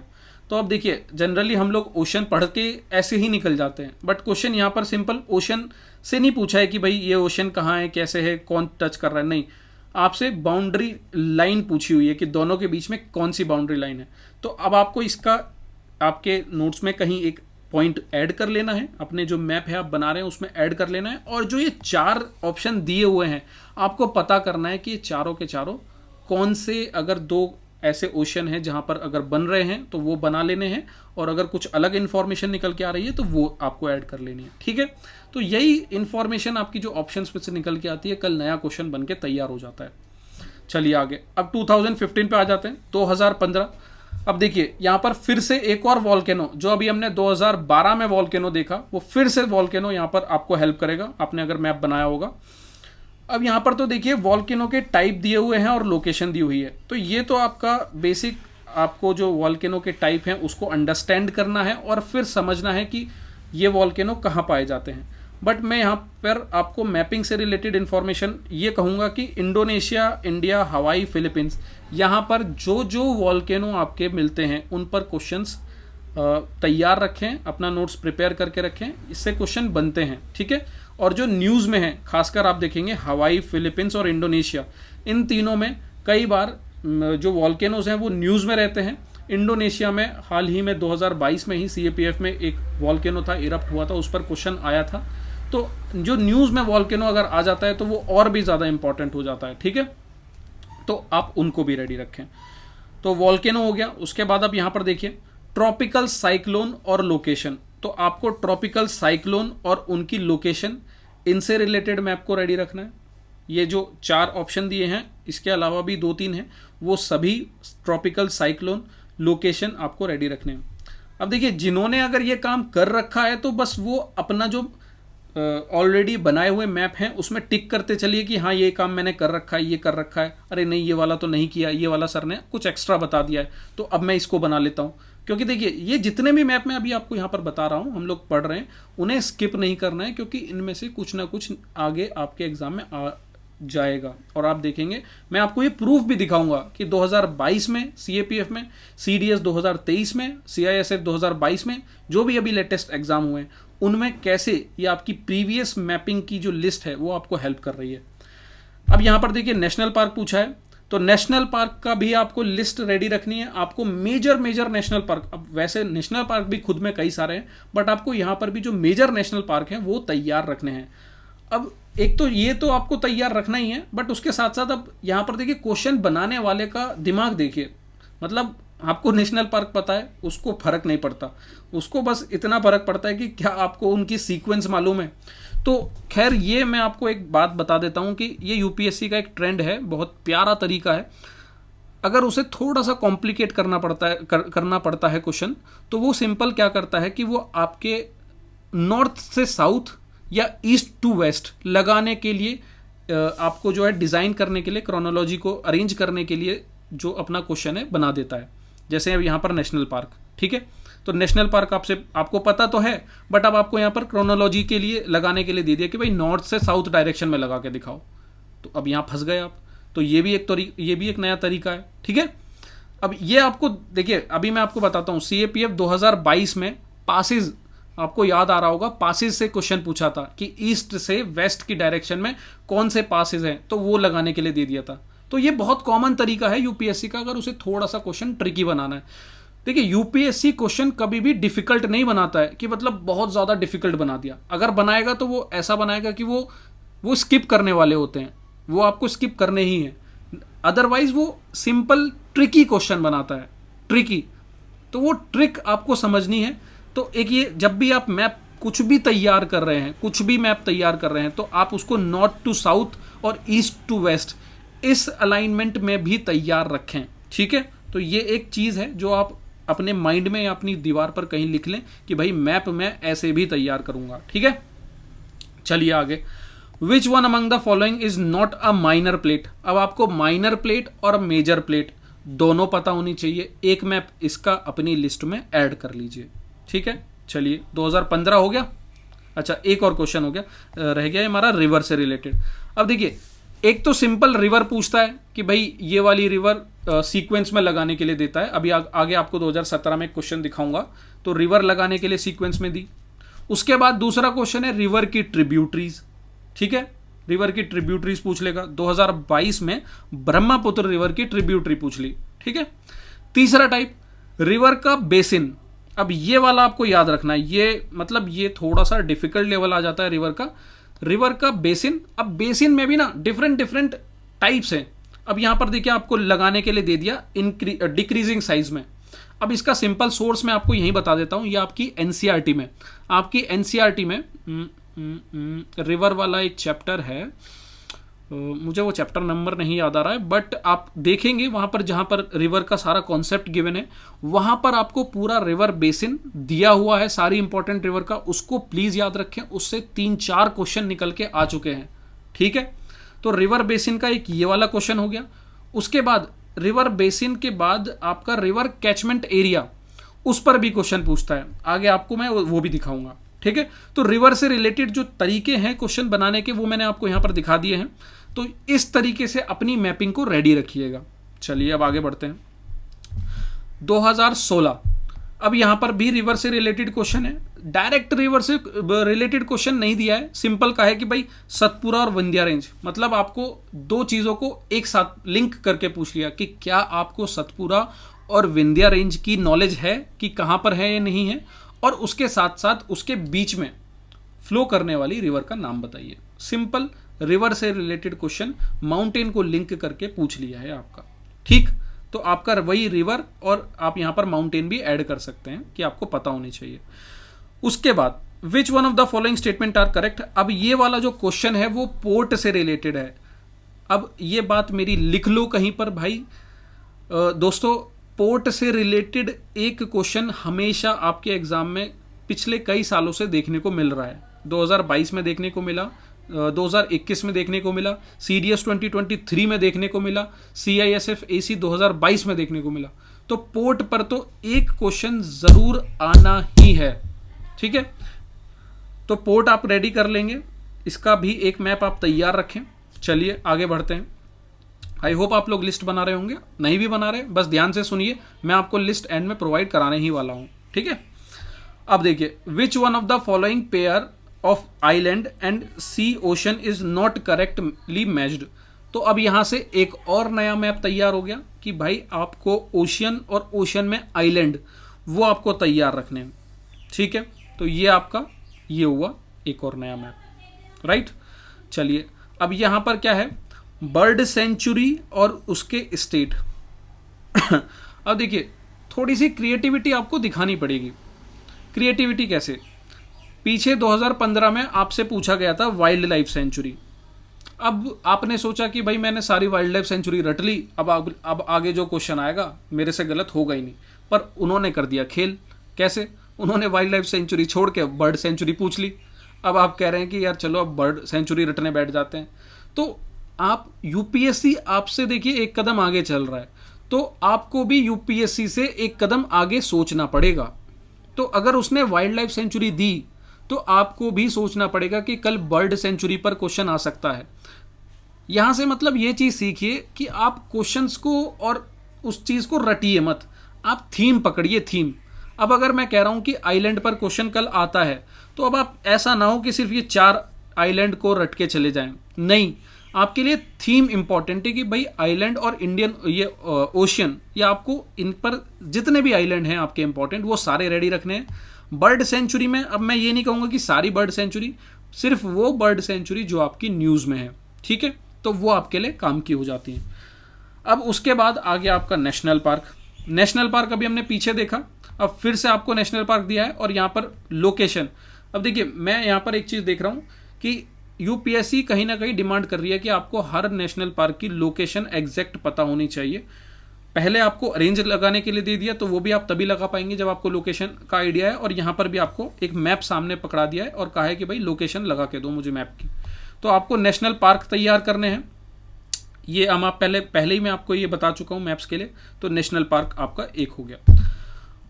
तो अब देखिए, जनरली हम लोग ओशन पढ़ के ऐसे ही निकल जाते हैं, बट क्वेश्चन यहाँ पर सिंपल ओशन से नहीं पूछा है कि भाई ये ओशन कहाँ है, कैसे है, कौन टच कर रहा है, नहीं, आपसे बाउंड्री लाइन पूछी हुई है कि दोनों के बीच में कौन सी बाउंड्री लाइन है। तो अब आपको इसका आपके नोट्स में कहीं एक पॉइंट ऐड कर लेना है, अपने जो मैप है आप बना रहे हैं उसमें ऐड कर लेना है, और जो ये 4 ऑप्शन दिए हुए हैं आपको पता करना है कि ये चारों के चारों कौन से, अगर 2 ऐसे ओशन हैं जहां पर अगर बन रहे हैं तो वो बना लेने हैं, और अगर कुछ अलग इन्फॉर्मेशन निकल के आ रही है तो वो आपको ऐड कर लेनी है। ठीक है, तो यही इन्फॉर्मेशन आपकी जो ऑप्शंस में से निकल के आती है, कल नया क्वेश्चन बन के तैयार हो जाता है। चलिए आगे, अब 2015 पे आ जाते हैं, 2015। अब देखिए यहाँ पर फिर से एक और वॉल्केनो, जो अभी हमने 2012 में वॉल्केनो देखा, वो फिर से वॉल्केनो यहाँ पर आपको हेल्प करेगा, आपने अगर मैप बनाया होगा। अब यहाँ पर तो देखिए वॉल्केनो के टाइप दिए हुए हैं और लोकेशन दी हुई है, तो ये तो आपका बेसिक, आपको जो वॉल्केनो के टाइप हैं उसको अंडरस्टैंड करना है और फिर समझना है कि ये वॉल्केनो कहाँ पाए जाते हैं। बट मैं यहाँ पर आपको मैपिंग से रिलेटेड इन्फॉर्मेशन ये कहूँगा कि इंडोनेशिया, इंडिया, हवाई, फिलीपींस, यहाँ पर जो जो वॉल्केनो आपके मिलते हैं उन पर क्वेश्चंस तैयार रखें, अपना नोट्स प्रिपेयर करके रखें, इससे क्वेश्चन बनते हैं। ठीक है, और जो न्यूज़ में है खासकर आप देखेंगे हवाई, फिलीपींस और इंडोनेशिया, इन तीनों में कई बार जो वॉल्केनोज हैं वो न्यूज़ में रहते हैं। इंडोनेशिया में हाल ही में 2022 में ही CAPF में एक वॉल्केनो था, इरप्ट हुआ था, उस पर क्वेश्चन आया था। तो जो न्यूज़ में वॉल्केनो अगर आ जाता है तो वो और भी ज़्यादा इंपॉर्टेंट हो जाता है। ठीक है, तो आप उनको भी रेडी रखें। तो वॉल्केनो हो गया। उसके बाद आप यहाँ पर देखिए ट्रॉपिकल साइक्लोन और लोकेशन, तो आपको ट्रॉपिकल साइक्लोन और उनकी लोकेशन, इनसे रिलेटेड मैप को रेडी रखना है। ये जो 4 ऑप्शन दिए हैं, इसके अलावा भी 2-3 हैं, वो सभी ट्रॉपिकल साइक्लोन, लोकेशन आपको रेडी रखने हैं। अब देखिए जिन्होंने अगर ये काम कर रखा है तो बस वो अपना जो ऑलरेडी बनाए हुए मैप हैं उसमें टिक करते चलिए कि हाँ ये काम मैंने कर रखा है, ये कर रखा है, अरे नहीं ये वाला तो नहीं किया, ये वाला सर ने कुछ एक्स्ट्रा बता दिया है तो अब मैं इसको बना लेता हूँ। क्योंकि देखिए ये जितने भी मैप मैं अभी आपको यहाँ पर बता रहा हूँ, हम लोग पढ़ रहे हैं, उन्हें स्किप नहीं करना है, क्योंकि इनमें से कुछ ना कुछ आगे आपके एग्जाम में आ जाएगा। और आप देखेंगे, मैं आपको ये प्रूफ भी दिखाऊंगा कि 2022 में CAPF में, CDS 2023 में, CISF 2022 में, जो भी अभी लेटेस्ट एग्जाम हुए हैं उनमें कैसे ये आपकी प्रीवियस मैपिंग की जो लिस्ट है वो आपको हेल्प कर रही है। अब यहाँ पर देखिए नेशनल पार्क पूछा है, तो नेशनल पार्क का भी आपको लिस्ट रेडी रखनी है। आपको मेजर नेशनल पार्क, अब वैसे नेशनल पार्क भी खुद में कई सारे हैं, बट आपको यहाँ पर भी जो मेजर नेशनल पार्क हैं वो तैयार रखने हैं। अब एक तो ये तो आपको तैयार रखना ही है, बट उसके साथ साथ अब यहाँ पर देखिए क्वेश्चन बनाने वाले का दिमाग देखिए, मतलब आपको नेशनल पार्क पता है उसको फर्क नहीं पड़ता, उसको बस इतना फर्क पड़ता है कि क्या आपको उनकी सीक्वेंस मालूम है। तो खैर ये मैं आपको एक बात बता देता हूँ कि ये UPSC का एक ट्रेंड है, बहुत प्यारा तरीका है। अगर उसे थोड़ा सा कॉम्प्लिकेट करना पड़ता है क्वेश्चन, तो वो सिंपल क्या करता है कि वो आपके नॉर्थ से साउथ या ईस्ट टू वेस्ट लगाने के लिए आपको जो है डिज़ाइन करने के लिए, क्रोनोलॉजी को अरेंज करने के लिए जो अपना क्वेश्चन है बना देता है। जैसे अब यहाँ पर नेशनल पार्क, ठीक है, तो नेशनल पार्क आपको पता तो है, बट अब आपको यहाँ पर क्रोनोलॉजी के लिए लगाने के लिए दे दिया कि भाई नॉर्थ से साउथ डायरेक्शन में लगा के दिखाओ, तो अब यहाँ फंस गए आप। तो ये भी एक नया तरीका है, ठीक है। अब ये आपको देखिए, अभी मैं आपको बताता हूँ, CAPF 2022 में पासिस, आपको याद आ रहा होगा, पासिस से क्वेश्चन पूछा था कि ईस्ट से वेस्ट की डायरेक्शन में कौन से पासिस हैं, तो वो लगाने के लिए दे दिया था। तो ये बहुत कॉमन तरीका है यूपीएससी का, अगर उसे थोड़ा सा क्वेश्चन ट्रिकी बनाना है। देखिए यूपीएससी क्वेश्चन कभी भी डिफिकल्ट नहीं बनाता है कि मतलब बहुत ज़्यादा डिफिकल्ट बना दिया। अगर बनाएगा तो वो ऐसा बनाएगा कि वो स्किप करने वाले होते हैं, वो आपको स्किप करने ही हैं। अदरवाइज वो सिंपल ट्रिकी क्वेश्चन बनाता है, ट्रिकी। तो वो ट्रिक आपको समझनी है। तो एक ये, जब भी आप मैप कुछ भी तैयार कर रहे हैं, कुछ भी मैप तैयार कर रहे हैं, तो आप उसको नॉर्थ टू साउथ और ईस्ट टू वेस्ट इस अलाइनमेंट में भी तैयार रखें, ठीक है। तो ये एक चीज़ है जो आप अपने माइंड में या अपनी दीवार पर कहीं लिख लें कि भाई मैप मैं ऐसे भी तैयार करूंगा, ठीक है। चलिए आगे, विच one among the following is not a minor plate. अब आपको माइनर प्लेट और मेजर प्लेट दोनों पता होनी चाहिए। एक मैप इसका अपनी लिस्ट में ऐड कर लीजिए, ठीक है। चलिए 2015 हो गया। अच्छा, एक और क्वेश्चन हो गया, रह गया हमारा रिवर से रिलेटेड। अब देखिए, एक तो सिंपल रिवर पूछता है कि भाई ये वाली रिवर सीक्वेंस में लगाने के लिए देता है। अभी आगे आपको 2017 में एक क्वेश्चन दिखाऊंगा, तो रिवर लगाने के लिए सीक्वेंस में दी। उसके बाद दूसरा क्वेश्चन है रिवर की ट्रिब्यूटरीज, ठीक है, रिवर की ट्रिब्यूटरीज पूछ लेगा। 2022 में ब्रह्मपुत्र रिवर की ट्रिब्यूटरी पूछ ली, ठीक है। तीसरा टाइप रिवर का बेसिन। अब ये वाला आपको याद रखना है, ये मतलब ये थोड़ा सा डिफिकल्ट लेवल आ जाता है रिवर का बेसिन। अब बेसिन में भी ना डिफरेंट टाइप्स हैं। अब यहां पर देखिए, आपको लगाने के लिए दे दिया डिक्रीजिंग साइज में। अब इसका सिंपल सोर्स मैं आपको यहीं बता देता हूं, ये आपकी एनसीईआरटी में रिवर वाला एक चैप्टर है, मुझे वो चैप्टर नंबर नहीं याद आ रहा है, बट आप देखेंगे वहां पर जहां पर रिवर का सारा कॉन्सेप्ट गिवन है, वहां पर आपको पूरा रिवर बेसिन दिया हुआ है, सारी इंपॉर्टेंट रिवर का। उसको प्लीज याद रखें, उससे 3-4 क्वेश्चन निकल के आ चुके हैं, ठीक है। तो रिवर बेसिन का एक ये वाला क्वेश्चन हो गया। उसके बाद रिवर बेसिन के बाद आपका रिवर कैचमेंट एरिया, उस पर भी क्वेश्चन पूछता है। आगे आपको मैं वो भी दिखाऊंगा, ठीक है। तो रिवर से रिलेटेड जो तरीके हैं क्वेश्चन बनाने के, वो मैंने आपको यहां पर दिखा दिए हैं। तो इस तरीके से अपनी मैपिंग को रेडी रखिएगा। चलिए अब आगे बढ़ते हैं। 2016, अब यहां पर भी रिवर से रिलेटेड क्वेश्चन है। डायरेक्ट रिवर से रिलेटेड क्वेश्चन नहीं दिया है, सिंपल का है कि भाई सतपुरा और विंध्या रेंज, मतलब आपको दो चीजों को एक साथ लिंक करके पूछ लिया कि क्या आपको सतपुरा और विंध्या रेंज की नॉलेज है कि कहां पर है या नहीं है, और उसके साथ साथ उसके बीच में फ्लो करने वाली रिवर का नाम बताइए। सिंपल रिवर से रिलेटेड क्वेश्चन माउंटेन को लिंक करके पूछ लिया है आपका, ठीक। तो आपका वही रिवर और आप यहां पर माउंटेन भी ऐड कर सकते हैं कि आपको पता होनी चाहिए। उसके बाद which one of the following statement are correct. अब ये वाला जो क्वेश्चन है वो पोर्ट से रिलेटेड है। अब ये बात मेरी लिख लो कहीं पर भाई। दोस्तों, पोर्ट से रिलेटेड एक क्वेश्चन हमेशा आपके एग्जाम में पिछले कई सालों से देखने को मिल रहा है। 2022 में देखने को मिला, 2021 में देखने को मिला, CDS 2023 में देखने को मिला, CISF AC 2022 में देखने को मिला। तो पोर्ट पर तो एक क्वेश्चन जरूर आना ही है, ठीक है। तो पोर्ट आप रेडी कर लेंगे, इसका भी एक मैप आप तैयार रखें। चलिए आगे बढ़ते हैं। आई होप आप लोग लिस्ट बना रहे होंगे, नहीं भी बना रहे बस ध्यान से सुनिए, मैं आपको लिस्ट एंड में प्रोवाइड कराने ही वाला हूं, ठीक है। अब देखिए, which one of the following pair of island and sea ocean is not correctly matched. तो अब यहां से एक और नया मैप तैयार हो गया कि भाई आपको ओशियन और ओशन में आइलैंड वो आपको तैयार रखने हैं, ठीक है। तो ये आपका ये हुआ एक और नया मैप, राइट। चलिए अब यहां पर क्या है, बर्ड सेंचुरी और उसके स्टेट। अब देखिए, थोड़ी सी क्रिएटिविटी आपको दिखानी पड़ेगी। क्रिएटिविटी कैसे, पीछे 2015 में आपसे पूछा गया था वाइल्ड लाइफ सेंचुरी। अब आपने सोचा कि भाई मैंने सारी वाइल्ड लाइफ सेंचुरी रट ली, अब आगे जो क्वेश्चन आएगा मेरे से गलत होगा ही नहीं। पर उन्होंने कर दिया खेल। कैसे, उन्होंने वाइल्ड लाइफ सेंचुरी छोड़ के बर्ड सेंचुरी पूछ ली। अब आप कह रहे हैं कि यार चलो अब बर्ड सेंचुरी रटने बैठ जाते हैं, तो आप यूपीएससी आपसे देखिए एक कदम आगे चल रहा है, तो आपको भी यूपीएससी से एक कदम आगे सोचना पड़ेगा। तो अगर उसने वाइल्ड लाइफ सेंचुरी दी तो आपको भी सोचना पड़ेगा कि कल बर्ड सेंचुरी पर क्वेश्चन आ सकता है। यहां से मतलब ये चीज सीखिए कि आप क्वेश्चंस को और उस चीज को रटिए मत, आप थीम पकड़िए, थीम। अब अगर मैं कह रहा हूं कि आइलैंड पर क्वेश्चन कल आता है, तो अब आप ऐसा ना हो कि सिर्फ ये 4 आइलैंड को रट के चले जाएं, नहीं, आपके लिए थीम इंपॉर्टेंट है कि भाई आइलैंड और इंडियन ये ओशियन, या आपको इन पर जितने भी आइलैंड हैं आपके इंपॉर्टेंट वो सारे रेडी रखने हैं। बर्ड सेंचुरी में अब मैं ये नहीं कहूंगा कि सारी बर्ड सेंचुरी, सिर्फ वो बर्ड सेंचुरी जो आपकी न्यूज में है, ठीक है, तो वो आपके लिए काम की हो जाती है। अब उसके बाद आ गया आपका नेशनल पार्क। नेशनल पार्क अभी हमने पीछे देखा, अब फिर से आपको नेशनल पार्क दिया है और यहाँ पर लोकेशन। अब देखिए मैं यहाँ पर एक चीज़ देख रहा हूँ कि यूपीएससी कहीं ना कहीं डिमांड कर रही है कि आपको हर नेशनल पार्क की लोकेशन एग्जैक्ट पता होनी चाहिए। पहले आपको रेंज लगाने के लिए दे दिया, तो वो भी आप तभी लगा पाएंगे जब आपको लोकेशन का आइडिया है, और यहाँ पर भी आपको एक मैप सामने पकड़ा दिया है और कहा है कि भाई लोकेशन लगा के दो मुझे मैप की। तो आपको नेशनल पार्क तैयार करने हैं, ये हम आप पहले ही मैं आपको ये बता चुका हूँ मैप्स के लिए। तो नेशनल पार्क आपका एक हो गया।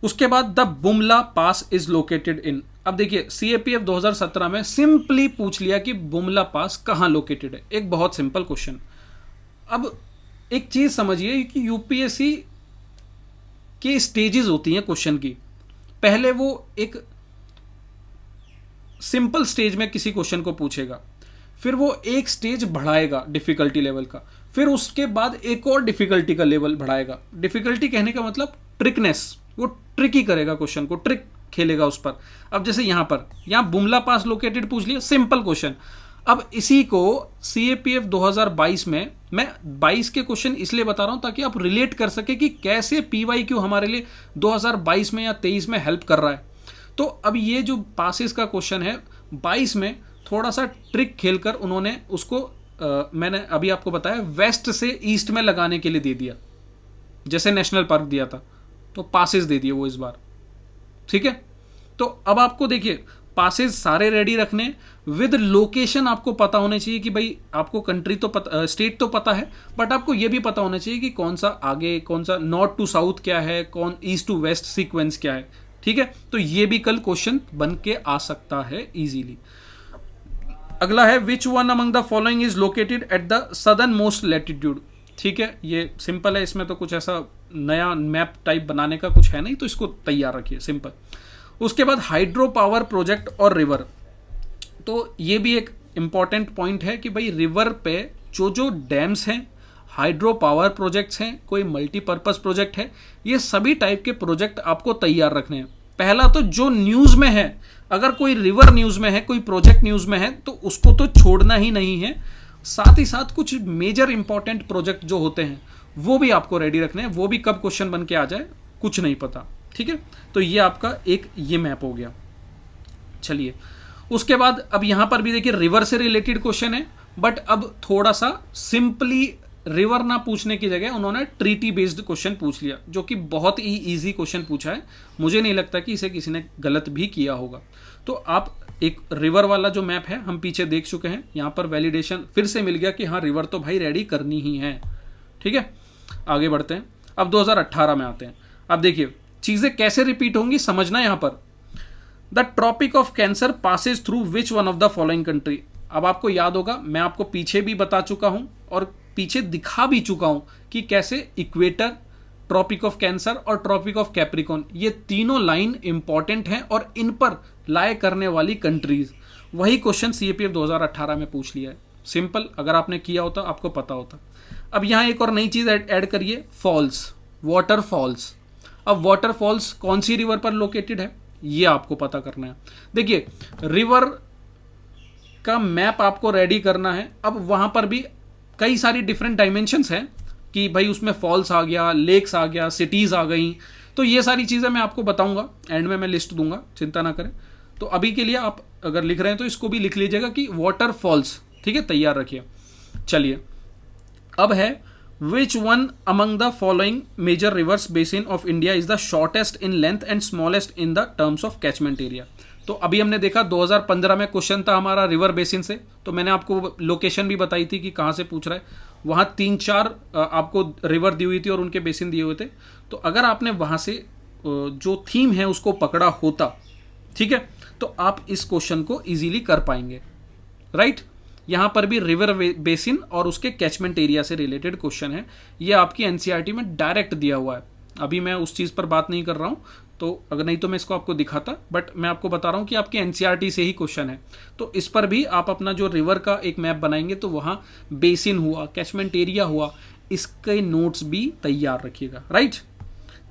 उसके बाद the Bumla pass is located in. अब देखिए सीएपीएफ 2017 में सिंपली पूछ लिया कि बुमला पास कहाँ लोकेटेड है, एक बहुत सिंपल क्वेश्चन। अब एक चीज समझिए कि यूपीएससी के स्टेजेस होती हैं क्वेश्चन की। पहले वो एक सिंपल स्टेज में किसी क्वेश्चन को पूछेगा, फिर वो एक स्टेज बढ़ाएगा डिफिकल्टी लेवल का, फिर उसके बाद एक और डिफिकल्टी का लेवल बढ़ाएगा। डिफिकल्टी कहने का मतलब ट्रिकनेस, वो ट्रिकी करेगा क्वेश्चन को, ट्रिक खेलेगा उस पर। अब जैसे यहाँ बुमला पास लोकेटेड पूछ लिया, सिंपल क्वेश्चन। अब इसी को सीएपीएफ 2022 में, मैं 22 के क्वेश्चन इसलिए बता रहा हूं ताकि आप रिलेट कर सके कि कैसे पीवाईक्यू हमारे लिए 2022 में या 23 में हेल्प कर रहा है। तो अब ये जो पासिस का क्वेश्चन है 22 में थोड़ा सा ट्रिक खेलकर उन्होंने उसको मैंने अभी आपको बताया वेस्ट से ईस्ट में लगाने के लिए दे दिया, जैसे नेशनल पार्क दिया था, तो पासिस दे दिए वो इस बार, ठीक है। तो अब आपको देखिए पासेस सारे रेडी रखने विद लोकेशन, आपको पता होना चाहिए कि भाई आपको कंट्री तो पता, स्टेट तो पता है, बट आपको यह भी पता होना चाहिए कि कौन सा आगे, कौन सा नॉर्थ टू साउथ क्या है, कौन ईस्ट टू वेस्ट सीक्वेंस क्या है, ठीक है। तो ये भी कल क्वेश्चन बन के आ सकता है इजीली। अगला है which one among the following is located at the southern most latitude. ठीक है, ये सिंपल है, इसमें तो कुछ ऐसा नया मैप टाइप बनाने का कुछ है नहीं, तो इसको तैयार रखिए, सिंपल। उसके बाद हाइड्रो पावर प्रोजेक्ट और रिवर, तो ये भी एक इंपॉर्टेंट पॉइंट है कि भाई रिवर पे जो डैम्स हैं, हाइड्रो पावर प्रोजेक्ट्स हैं, कोई मल्टीपर्पज प्रोजेक्ट है, ये सभी टाइप के प्रोजेक्ट आपको तैयार रखने हैं। पहला तो जो न्यूज में है, अगर कोई रिवर न्यूज में है, कोई प्रोजेक्ट न्यूज में है, तो उसको तो छोड़ना ही नहीं है। साथ ही साथ कुछ मेजर इंपॉर्टेंट प्रोजेक्ट जो होते हैं वो भी आपको रेडी रखने हैं, वो भी कब क्वेश्चन बन के आ जाए कुछ नहीं पता, ठीक है। तो ये आपका एक ये मैप हो गया। चलिए उसके बाद अब यहां पर भी देखिए रिवर से रिलेटेड क्वेश्चन है, बट अब थोड़ा सा सिंपली रिवर ना पूछने की जगह उन्होंने ट्रीटी बेस्ड क्वेश्चन पूछ लिया, जो कि बहुत ही इजी क्वेश्चन पूछा है। मुझे नहीं लगता कि इसे किसी ने गलत भी किया होगा। तो आप एक रिवर वाला जो मैप है हम पीछे देख चुके हैं, यहां पर वैलिडेशन फिर से मिल गया कि हाँ रिवर तो भाई रेडी करनी ही है, ठीक है। आगे बढ़ते हैं, अब 2018 में आते हैं। अब देखिए चीजें कैसे रिपीट होंगी समझना यहां पर। The tropic of cancer passes through which one of the following country. अब आपको याद होगा, मैं आपको पीछे भी बता चुका हूं और पीछे दिखा भी चुका हूं कि कैसे इक्वेटर, ट्रॉपिक ऑफ कैंसर और ट्रॉपिक ऑफ कैप्रिकॉन, ये तीनों लाइन इंपॉर्टेंट हैं और इन पर लाए करने वाली कंट्रीज। वही क्वेश्चन सीएपीएफ 2018 में पूछ लिया है, सिंपल। अगर आपने किया होता आपको पता होता। अब यहां एक और नई चीज ऐड करिए, फॉल्स, वाटरफॉल्स। अब वाटरफॉल्स कौन सी रिवर पर लोकेटेड है ये आपको पता करना है। देखिए रिवर का मैप आपको रेडी करना है। अब वहां पर भी कई सारी डिफरेंट डायमेंशंस हैं कि भाई उसमें फॉल्स आ गया, लेक्स आ गया, सिटीज आ गई, तो ये सारी चीजें मैं आपको बताऊंगा, एंड में मैं लिस्ट दूंगा, चिंता ना करें। तो अभी के लिए आप अगर लिख रहे हैं तो इसको भी लिख लीजिएगा कि वाटरफॉल्स, ठीक है, तैयार रखिए। चलिए अब है which one among the following major rivers basin of India is the shortest in length and smallest in the terms of catchment area. तो अभी हमने देखा 2015 में क्वेश्चन था हमारा रिवर बेसिन से, तो मैंने आपको लोकेशन भी बताई थी कि कहाँ से पूछ रहा है। वहाँ 3-4 आपको रिवर दी हुई थी और उनके बेसिन दिए हुए थे। तो अगर आपने वहाँ से जो थीम है उसको पकड़ा होता, ठीक है, तो आप इस क्वेश्चन को इजीली कर पाएंगे, राइट। यहाँ पर भी रिवर बेसिन और उसके कैचमेंट एरिया से रिलेटेड क्वेश्चन है। ये आपकी एनसीईआरटी में डायरेक्ट दिया हुआ है। अभी मैं उस चीज़ पर बात नहीं कर रहा हूँ, तो अगर नहीं तो मैं इसको आपको दिखाता, बट मैं आपको बता रहा हूँ कि आपके एनसीईआरटी से ही क्वेश्चन है। तो इस पर भी आप अपना जो रिवर का एक मैप बनाएंगे तो वहाँ बेसिन हुआ, कैचमेंट एरिया हुआ, इसके नोट्स भी तैयार रखिएगा, राइट।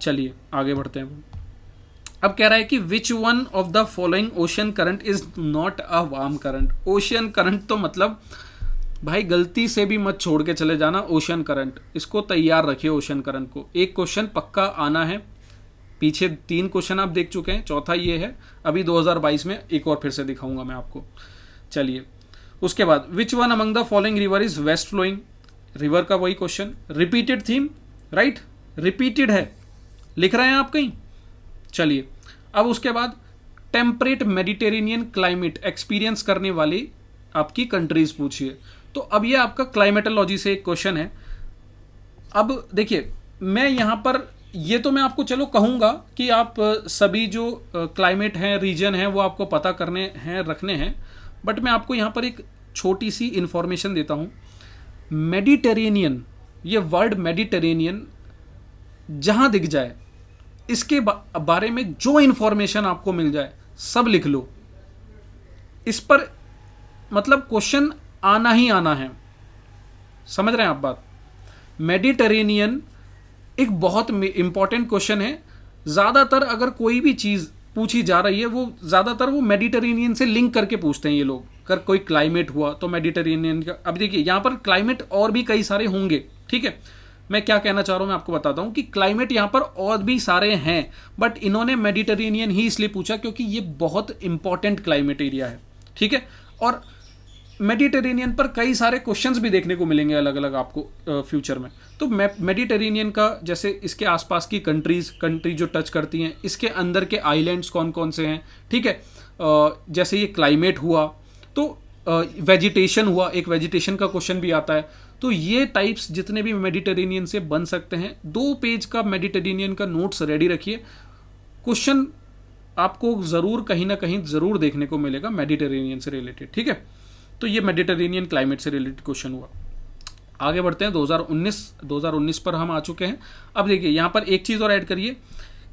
चलिए आगे बढ़ते हैं। अब कह रहा है कि which one of the following ocean current is not a warm current. Ocean current तो मतलब भाई गलती से भी मत छोड़ के चले जाना ओशन करंट, इसको तैयार रखिए ओशन करंट को। एक क्वेश्चन पक्का आना है, पीछे 3 क्वेश्चन आप देख चुके हैं, चौथा ये है। अभी 2022 में एक और फिर से दिखाऊंगा मैं आपको। चलिए उसके बाद which one among the following river is west flowing. River का वही question, repeated theme, right, repeated है, लिख रहे हैं आप कहीं। चलिए अब उसके बाद टेम्परेट मेडिटेरेनियन क्लाइमेट एक्सपीरियंस करने वाली आपकी कंट्रीज पूछिए। तो अब ये आपका क्लाइमेटोलॉजी से एक क्वेश्चन है। अब देखिए मैं यहाँ पर ये तो मैं आपको चलो कहूँगा कि आप सभी जो क्लाइमेट हैं, रीजन हैं, वो आपको पता करने हैं, रखने हैं, बट मैं आपको यहाँ पर एक छोटी सी इंफॉर्मेशन देता हूँ। मेडिटेरेनियन, ये वर्ड मेडिटेरेनियन जहाँ दिख जाए इसके बारे में जो इंफॉर्मेशन आपको मिल जाए सब लिख लो। इस पर मतलब क्वेश्चन आना ही आना है, समझ रहे हैं आप बात। मेडिटेरेनियन एक बहुत इंपॉर्टेंट क्वेश्चन है। ज़्यादातर अगर कोई भी चीज़ पूछी जा रही है वो ज़्यादातर वो मेडिटेरेनियन से लिंक करके पूछते हैं ये लोग। अगर कोई क्लाइमेट हुआ तो मेडिटेरेनियन का, अब देखिए यहाँ पर क्लाइमेट और भी कई सारे होंगे, ठीक है। मैं क्या कहना चाह रहा हूँ मैं आपको बताता हूँ कि क्लाइमेट यहाँ पर और भी सारे हैं, बट इन्होंने मेडिटेरेनियन ही इसलिए पूछा क्योंकि ये बहुत इंपॉर्टेंट क्लाइमेट एरिया है, ठीक है। और मेडिटेरेनियन पर कई सारे क्वेश्चंस भी देखने को मिलेंगे अलग अलग आपको फ्यूचर में। तो मेडिटेरेनियन का जैसे इसके आसपास की कंट्री जो टच करती हैं, इसके अंदर के आइलैंड्स कौन कौन से हैं, ठीक है। जैसे ये क्लाइमेट हुआ तो वेजिटेशन हुआ, एक वेजिटेशन का क्वेश्चन भी आता है। तो ये टाइप्स जितने भी मेडिटेरेनियन से बन सकते हैं, 2 पेज का मेडिटेरेनियन का नोट्स रेडी रखिए। क्वेश्चन आपको ज़रूर कहीं ना कहीं ज़रूर देखने को मिलेगा मेडिटेरेनियन से रिलेटेड, ठीक है। तो ये मेडिटेरेनियन क्लाइमेट से रिलेटेड क्वेश्चन हुआ। आगे बढ़ते हैं 2019 पर हम आ चुके हैं। अब देखिए यहाँ पर एक चीज़ और ऐड करिए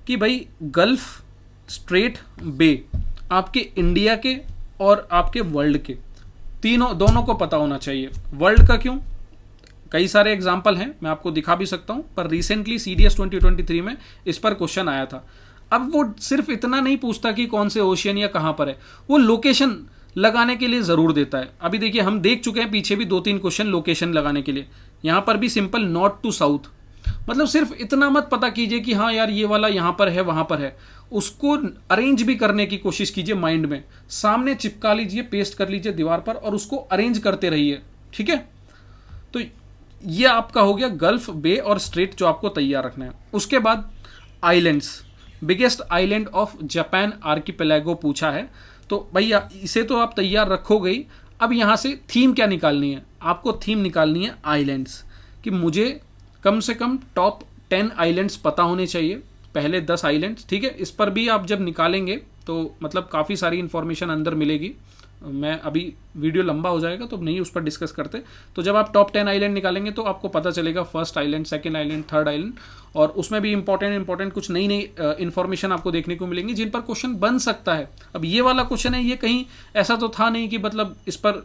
कि भाई गल्फ स्ट्रेट बे आपके इंडिया के और आपके वर्ल्ड के दोनों को पता होना चाहिए। वर्ल्ड का क्यों, कई सारे एग्जाम्पल हैं, मैं आपको दिखा भी सकता हूँ, पर रिसेंटली CDS 2023 में इस पर क्वेश्चन आया था। अब वो सिर्फ इतना नहीं पूछता कि कौन से ओशियन या कहाँ पर है, वो लोकेशन लगाने के लिए ज़रूर देता है। अभी देखिए हम देख चुके हैं पीछे भी 2-3 क्वेश्चन लोकेशन लगाने के लिए। यहाँ पर भी सिंपल नॉर्थ टू साउथ, मतलब सिर्फ इतना मत पता कीजिए कि हाँ यार ये वाला यहाँ पर है वहाँ पर है, उसको अरेंज भी करने की कोशिश कीजिए माइंड में, सामने चिपका लीजिए, पेस्ट कर लीजिए दीवार पर और उसको अरेंज करते रहिए, ठीक है। तो ये आपका हो गया गल्फ, बे और स्ट्रेट जो आपको तैयार रखना है। उसके बाद islands, biggest island of Japan archipelago पूछा है, तो भैया इसे तो आप तैयार रखोगे ही। अब यहाँ से थीम क्या निकालनी है, आपको थीम निकालनी है आइलैंड्स, कि मुझे कम से कम टॉप 10 आइलैंड्स पता होने चाहिए, पहले 10 आइलैंड्स, ठीक है। इस पर भी आप जब निकालेंगे तो मतलब काफ़ी सारी इन्फॉर्मेशन अंदर मिलेगी। मैं अभी वीडियो लंबा हो जाएगा तो नहीं उस पर डिस्कस करते। तो जब आप टॉप 10 आइलैंड निकालेंगे तो आपको पता चलेगा first island, second island, third island, और उसमें भी इंपॉर्टेंट कुछ नई इन्फॉर्मेशन आपको देखने को मिलेंगी जिन पर क्वेश्चन बन सकता है। अब ये वाला क्वेश्चन है, ये कहीं ऐसा तो था नहीं कि मतलब इस पर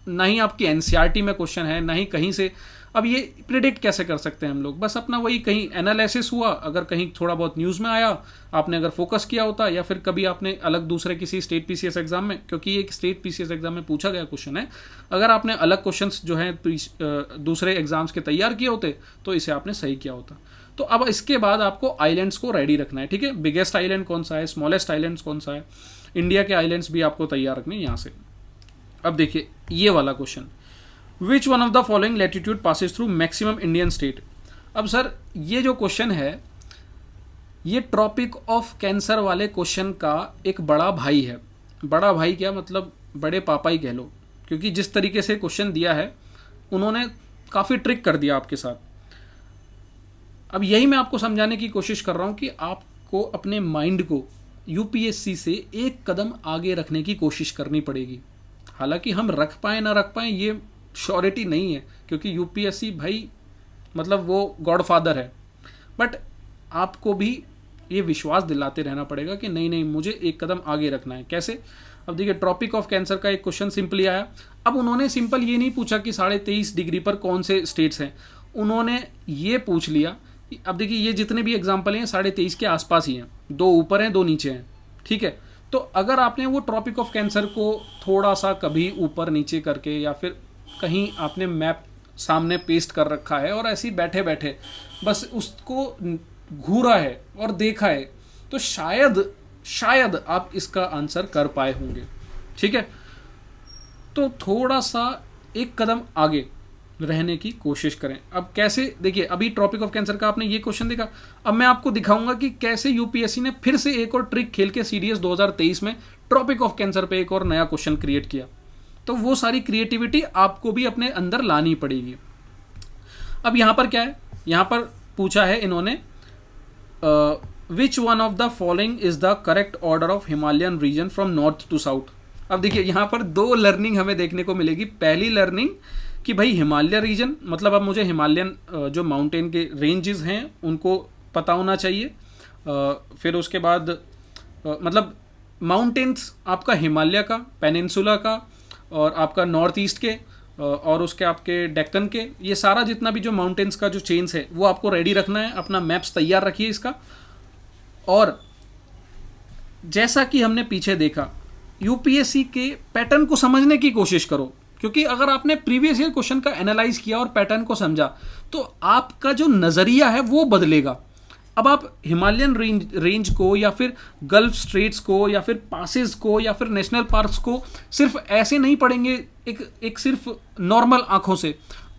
ना ही आपकी एनसीईआरटी में क्वेश्चन है ना ही कहीं से। अब ये प्रिडिक्ट कैसे कर सकते हैं हम लोग, बस अपना वही कहीं एनालिसिस हुआ, अगर कहीं थोड़ा बहुत न्यूज़ में आया, आपने अगर फोकस किया होता, या फिर कभी आपने अलग दूसरे किसी स्टेट पीसीएस एग्जाम में, क्योंकि ये एक स्टेट पीसीएस एग्जाम में पूछा गया क्वेश्चन है, अगर आपने अलग क्वेश्चंस जो हैं दूसरे एग्जाम्स के तैयार किए होते तो इसे आपने सही किया होता। तो अब इसके बाद आपको आइलैंड्स को रेडी रखना है, ठीक है। बिगेस्ट आइलैंड कौन सा है, स्मॉलेस्ट आइलैंड कौन सा है, इंडिया के आइलैंड्स भी आपको तैयार रखने यहाँ से। अब देखिए ये वाला question, which one of the following latitude passes through maximum Indian state. अब सर ये जो क्वेश्चन है ये ट्रॉपिक ऑफ कैंसर वाले क्वेश्चन का एक बड़ा भाई है। बड़ा भाई क्या मतलब, बड़े पापा ही कह लो, क्योंकि जिस तरीके से क्वेश्चन दिया है उन्होंने काफ़ी ट्रिक कर दिया आपके साथ। अब यही मैं आपको समझाने की कोशिश कर रहा हूँ कि आपको अपने माइंड को यूपीएससी से एक कदम आगे रखने की कोशिश करनी पड़ेगी। हालांकि हम रख पाए ना रख पाए ये श्योरिटी नहीं है, क्योंकि यूपीएससी भाई मतलब वो गॉडफादर है, बट आपको भी ये विश्वास दिलाते रहना पड़ेगा कि नहीं नहीं मुझे एक कदम आगे रखना है। कैसे? अब देखिए, ट्रॉपिक ऑफ कैंसर का एक क्वेश्चन सिंपली आया। अब उन्होंने सिंपल ये नहीं पूछा कि 23.5 डिग्री पर कौन से स्टेट्स हैं, उन्होंने ये पूछ लिया। अब देखिए, ये जितने भी एग्जाम्पल हैं 23.5 के आसपास ही हैं, 2 ऊपर हैं 2 नीचे हैं, ठीक है। तो अगर आपने वो ट्रॉपिक ऑफ कैंसर को थोड़ा सा कभी ऊपर नीचे करके या फिर कहीं आपने मैप सामने पेस्ट कर रखा है और ऐसे ही बैठे बैठे बस उसको घूरा है और देखा है, तो शायद आप इसका आंसर कर पाए होंगे, ठीक है। तो थोड़ा सा एक कदम आगे रहने की कोशिश करें। अब कैसे? देखिए, अभी ट्रॉपिक ऑफ कैंसर का आपने ये क्वेश्चन देखा, अब मैं आपको दिखाऊंगा कि कैसे यूपीएससी ने फिर से एक और ट्रिक खेल के सीडीएस 2023 में ट्रॉपिक ऑफ कैंसर पे एक और नया क्वेश्चन क्रिएट किया। तो वो सारी क्रिएटिविटी आपको भी अपने अंदर लानी पड़ेगी। अब यहां पर क्या है, यहां पर पूछा है इन्होंने which one of the following is the correct order of Himalayan region from north to south. अब देखिए, यहां पर 2 लर्निंग हमें देखने को मिलेगी। पहली लर्निंग कि भाई हिमालय रीजन मतलब अब मुझे हिमालयन जो माउंटेन के रेंजेस हैं उनको पता होना चाहिए। फिर उसके बाद मतलब माउंटेन्स आपका हिमालय का, पेनिनसुला का और आपका नॉर्थ ईस्ट के और उसके आपके डेक्कन के, ये सारा जितना भी जो माउंटेन्स का जो चेन्स है वो आपको रेडी रखना है। अपना मैप्स तैयार रखिए इसका। और जैसा कि हमने पीछे देखा, यूपीएससी के पैटर्न को समझने की कोशिश करो, क्योंकि अगर आपने प्रीवियस ईयर क्वेश्चन का एनालाइज किया और पैटर्न को समझा तो आपका जो नज़रिया है वो बदलेगा। अब आप हिमालयन रेंज को या फिर गल्फ स्ट्रेट्स को या फिर पासेस को या फिर नेशनल पार्क्स को सिर्फ ऐसे नहीं पढ़ेंगे एक सिर्फ नॉर्मल आंखों से,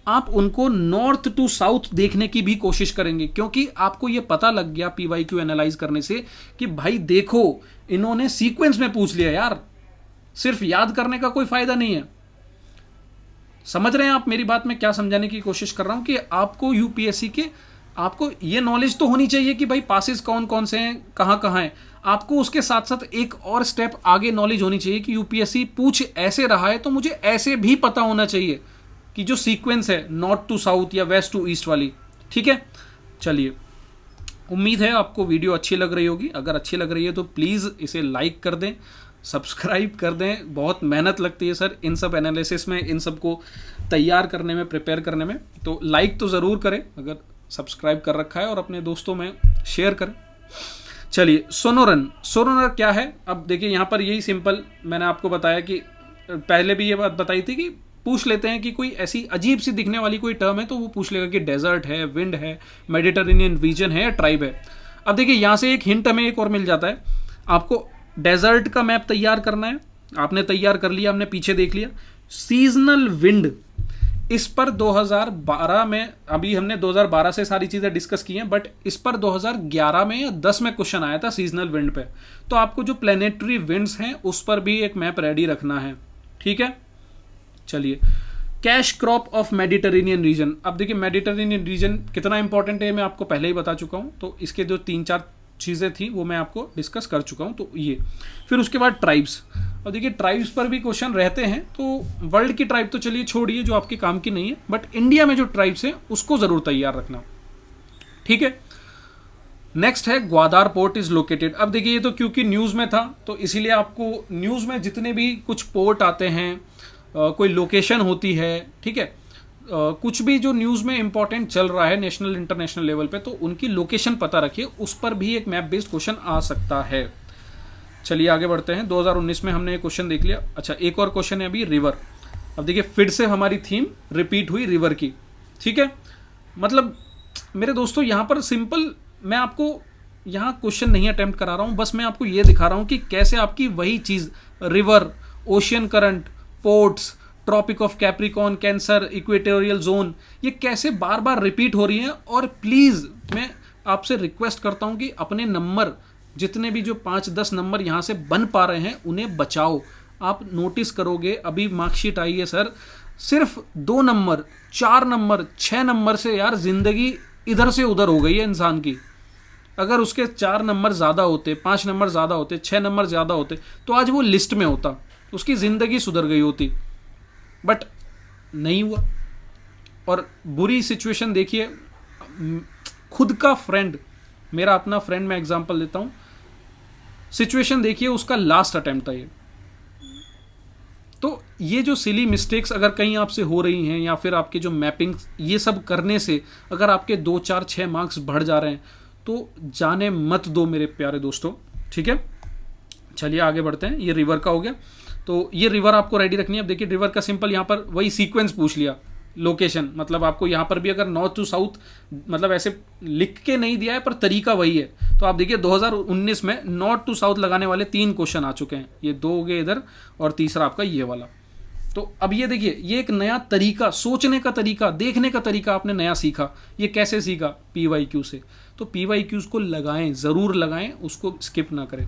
आप उनको नॉर्थ टू साउथ देखने की भी कोशिश करेंगे, क्योंकि आपको ये पता लग गया पीवाईक्यू एनालाइज करने से कि भाई देखो इन्होंने सीक्वेंस में पूछ लिया यार, सिर्फ याद करने का कोई फायदा नहीं है। समझ रहे हैं आप मेरी बात में क्या समझाने की कोशिश कर रहा हूं कि आपको यूपीएससी के आपको ये नॉलेज तो होनी चाहिए कि भाई पासेस कौन कौन से हैं, कहां कहां हैं। आपको उसके साथ साथ एक और स्टेप आगे नॉलेज होनी चाहिए कि यूपीएससी पूछ ऐसे रहा है तो मुझे ऐसे भी पता होना चाहिए कि जो सीक्वेंस है नॉर्थ टू साउथ या वेस्ट टू ईस्ट वाली, ठीक है। चलिए, उम्मीद है आपको वीडियो अच्छी लग रही होगी। अगर अच्छी लग रही है तो प्लीज़ इसे लाइक कर दें, सब्सक्राइब कर दें। बहुत मेहनत लगती है सर इन सब एनालिसिस में, इन सब को तैयार करने में, प्रिपेयर करने में। तो लाइक तो ज़रूर करें अगर सब्सक्राइब कर रखा है, और अपने दोस्तों में शेयर करें। चलिए, सोनोरन क्या है? अब देखिए, यहाँ पर यही सिंपल मैंने आपको बताया कि पहले भी ये बात बताई थी कि पूछ लेते हैं कि कोई ऐसी अजीब सी दिखने वाली कोई टर्म है तो वो पूछ लेगा कि डेजर्ट है, विंड है, मेडिटेरेनियन रीजन है या ट्राइब है। अब देखिए, यहाँ से एक हिंट हमें एक और मिल जाता है। आपको डेजर्ट का मैप तैयार करना है, आपने तैयार कर लिया, हमने पीछे देख लिया। सीजनल विंड, इस पर 2012 में, अभी हमने 2012 से सारी चीज़ें डिस्कस की हैं, बट इस पर 2011 में या 10 में क्वेश्चन आया था सीजनल विंड पे। तो आपको जो प्लेनेटरी विंड्स हैं उस पर भी एक मैप रेडी रखना है, ठीक है। चलिए, cash crop of Mediterranean reason. अब देखिए, मेडिटेरेनियन रीजन कितना इंपॉर्टेंट है मैं आपको पहले ही बता चुका हूँ, तो इसके जो 3-4 चीज़ें थी वो मैं आपको डिस्कस कर चुका हूँ। तो ये फिर उसके बाद ट्राइब्स। और देखिए, ट्राइब्स पर भी क्वेश्चन रहते हैं। तो वर्ल्ड की ट्राइब तो चलिए छोड़िए, जो आपके काम की नहीं है, बट इंडिया में जो ट्राइब्स हैं उसको ज़रूर तैयार रखना, ठीक है। नेक्स्ट है ग्वादार पोर्ट इज लोकेटेड। अब देखिए, ये तो क्योंकि न्यूज़ में था तो इसीलिए आपको न्यूज़ में जितने भी कुछ पोर्ट आते हैं, कोई लोकेशन होती है, ठीक है, कुछ भी जो न्यूज़ में इंपॉर्टेंट चल रहा है नेशनल इंटरनेशनल लेवल पे, तो उनकी लोकेशन पता रखिए, उस पर भी एक मैप बेस्ड क्वेश्चन आ सकता है। चलिए आगे बढ़ते हैं। 2019 में हमने ये क्वेश्चन देख लिया। अच्छा, एक और क्वेश्चन है अभी रिवर। अब देखिए, फिर से हमारी थीम रिपीट हुई रिवर की, ठीक है। मतलब मेरे दोस्तों, यहाँ पर सिंपल मैं आपको यहाँ क्वेश्चन नहीं अटेम्प्ट करा रहा हूँ, बस मैं आपको ये दिखा रहा हूँ कि कैसे आपकी वही चीज़ river, ocean current, ports, tropic of Capricorn, Cancer, equatorial zone, ये कैसे बार बार रिपीट हो रही है। और प्लीज़ मैं आपसे रिक्वेस्ट करता हूं कि अपने नंबर जितने भी जो 5-10 नंबर यहाँ से बन पा रहे हैं उन्हें बचाओ। आप नोटिस करोगे अभी मार्कशीट आई है सर, सिर्फ 2 नंबर, 4 नंबर, 6 नंबर से यार जिंदगी इधर से उधर हो गई है इंसान की। अगर उसके 4 नंबर ज़्यादा होते, 5 नंबर ज़्यादा होते, 6 नंबर ज़्यादा होते तो आज वो लिस्ट में होता, उसकी ज़िंदगी सुधर गई होती, बट नहीं हुआ। और बुरी सिचुएशन देखिए, खुद का फ्रेंड, मेरा अपना फ्रेंड मैं एग्जांपल देता हूँ, सिचुएशन देखिए उसका लास्ट अटेम्प्ट था ये। तो ये जो सिली मिस्टेक्स अगर कहीं आपसे हो रही हैं या फिर आपके जो मैपिंग ये सब करने से अगर आपके 2, 4, 6 मार्क्स बढ़ जा रहे हैं तो जाने मत दो मेरे प्यारे दोस्तों, ठीक है। चलिए आगे बढ़ते हैं। ये रिवर का हो गया, तो ये रिवर आपको रेडी रखनी है। अब देखिए रिवर का सिंपल यहाँ पर वही सीक्वेंस पूछ लिया, लोकेशन, मतलब आपको यहाँ पर भी अगर नॉर्थ टू साउथ मतलब ऐसे लिख के नहीं दिया है पर तरीका वही है। तो आप देखिए 2019 में नॉर्थ टू साउथ लगाने वाले 3 क्वेश्चन आ चुके हैं, ये 2 हो गए इधर और तीसरा आपका ये वाला। तो अब ये देखिए ये एक नया तरीका, सोचने का तरीका, देखने का तरीका आपने नया सीखा। ये कैसे सीखा? PYQ से। तो PYQs को लगाएं, ज़रूर लगाएं, उसको स्किप ना करें।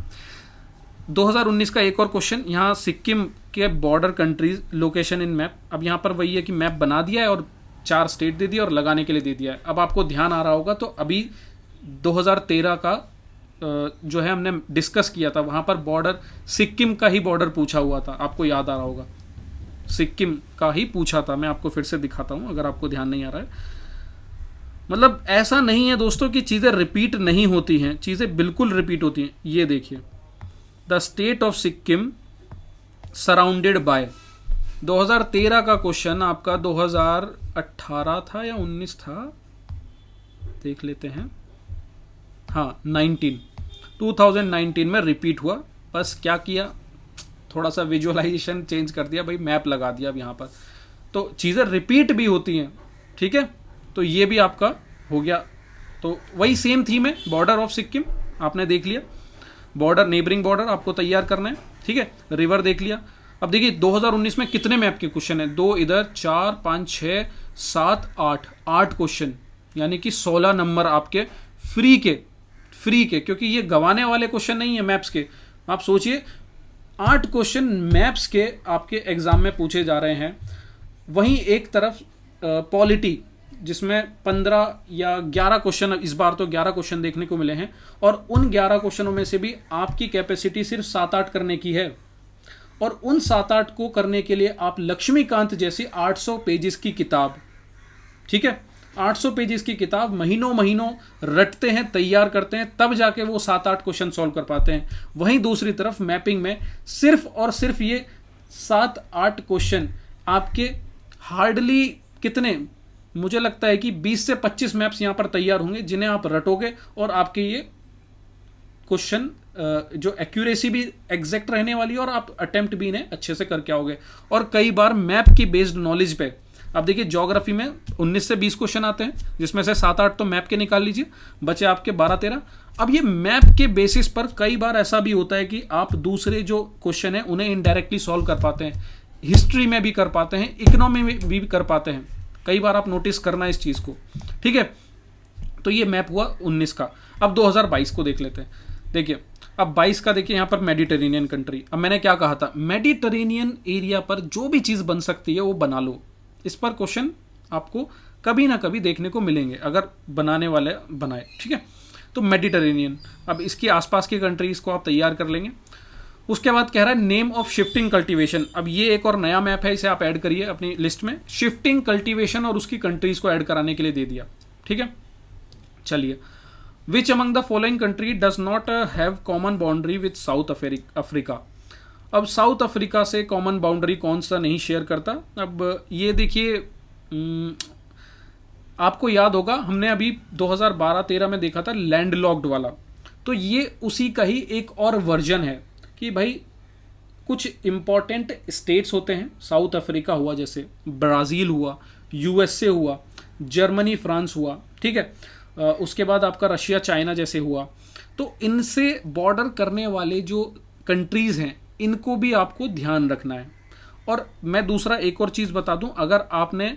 2019 का एक और क्वेश्चन, यहाँ सिक्किम के border countries location in map. अब यहाँ पर वही है कि मैप बना दिया है और 4 स्टेट दे दिया और लगाने के लिए दे दिया है। अब आपको ध्यान आ रहा होगा तो अभी 2013 का जो है हमने डिस्कस किया था, वहाँ पर बॉर्डर सिक्किम का ही बॉर्डर पूछा हुआ था, आपको याद आ रहा होगा, सिक्किम का ही पूछा था। मैं आपको फिर से दिखाता हूँ अगर आपको ध्यान नहीं आ रहा है। मतलब ऐसा नहीं है दोस्तों कि चीज़ें रिपीट नहीं होती हैं, चीज़ें बिल्कुल रिपीट होती हैं। ये देखिए, the state of Sikkim surrounded by, 2013 का क्वेश्चन आपका 2018 था या 19 था, देख लेते हैं। हाँ 2019 में रिपीट हुआ। बस क्या किया, थोड़ा सा विजुअलाइजेशन चेंज कर दिया, भाई मैप लगा दिया अब यहाँ पर, तो चीज़ें रिपीट भी होती हैं, ठीक है। तो ये भी आपका हो गया। तो वही सेम थीम है, बॉर्डर ऑफ सिक्किम आपने देख लिया, बॉर्डर नेबरिंग बॉर्डर आपको तैयार करना है, ठीक है। रिवर देख लिया। अब देखिए 2019 में कितने मैप के क्वेश्चन है, 2 इधर, 4, 5, 6, 7, 8 क्वेश्चन, यानी कि 16 नंबर आपके फ्री के, क्योंकि ये गंवाने वाले क्वेश्चन नहीं है मैप्स के। आप सोचिए 8 क्वेश्चन मैप्स के आपके एग्जाम में पूछे जा रहे हैं। वहीं एक तरफ पॉलिटी जिसमें 15 या 11 क्वेश्चन, इस बार तो 11 क्वेश्चन देखने को मिले हैं, और उन 11 क्वेश्चनों में से भी आपकी कैपेसिटी सिर्फ 7-8 करने की है, और उन 7-8 को करने के लिए आप लक्ष्मीकांत जैसी 800 पेजेस की किताब, ठीक है, 800 पेजेस की किताब महीनों रटते हैं, तैयार करते हैं, तब जाके वो 7-8 क्वेश्चन सॉल्व कर पाते हैं। वहीं दूसरी तरफ मैपिंग में सिर्फ और सिर्फ ये 7-8 क्वेश्चन आपके हार्डली कितने, मुझे लगता है कि 20 से 25 मैप्स यहाँ पर तैयार होंगे जिन्हें आप रटोगे, और आपके ये क्वेश्चन जो एक्यूरेसी भी एग्जैक्ट रहने वाली है और आप अटेम्प्ट भी इन्हें अच्छे से करके आओगे। और कई बार मैप की बेस्ड नॉलेज पे, अब देखिए ज्योग्राफी में 19 से 20 क्वेश्चन आते हैं, जिसमें से 7-8 तो मैप के निकाल लीजिए, बचे आपके 12-13। अब ये मैप के बेसिस पर कई बार ऐसा भी होता है कि आप दूसरे जो क्वेश्चन है उन्हें इनडायरेक्टली सॉल्व कर पाते हैं, हिस्ट्री में भी कर पाते हैं, इकोनॉमी में भी कर पाते हैं। कई बार आप नोटिस करना इस चीज़ को, ठीक है। तो ये मैप हुआ 19 का। अब 2022 को देख लेते हैं। देखिए अब 22 का देखिए, यहाँ पर मेडिटेरेनियन कंट्री। अब मैंने क्या कहा था, मेडिटेरेनियन एरिया पर जो भी चीज़ बन सकती है वो बना लो। इस पर क्वेश्चन आपको कभी ना कभी देखने को मिलेंगे अगर बनाने वाले बनाए, ठीक है। तो मेडिटेरेनियन, अब इसके आसपास की कंट्रीज को आप तैयार कर लेंगे। उसके बाद कह रहा है नेम ऑफ शिफ्टिंग कल्टीवेशन। अब ये एक और नया मैप है, इसे आप ऐड करिए अपनी लिस्ट में। शिफ्टिंग कल्टीवेशन और उसकी कंट्रीज को ऐड कराने के लिए दे दिया, ठीक है। चलिए, which among the following country does not have common boundary with south Africa. अब साउथ अफ्रीका से कॉमन बाउंड्री कौन सा नहीं शेयर करता। अब ये देखिए, आपको याद होगा हमने अभी 2012-13 में देखा था लैंडलॉक्ड वाला, तो ये उसी का ही एक और वर्जन है कि भाई कुछ इंपॉर्टेंट स्टेट्स होते हैं, साउथ अफ्रीका हुआ, जैसे ब्राज़ील हुआ, USA हुआ, जर्मनी फ्रांस हुआ, ठीक है, उसके बाद आपका रशिया चाइना जैसे हुआ। तो इनसे बॉर्डर करने वाले जो कंट्रीज़ हैं इनको भी आपको ध्यान रखना है। और मैं दूसरा एक और चीज़ बता दूं, अगर आपने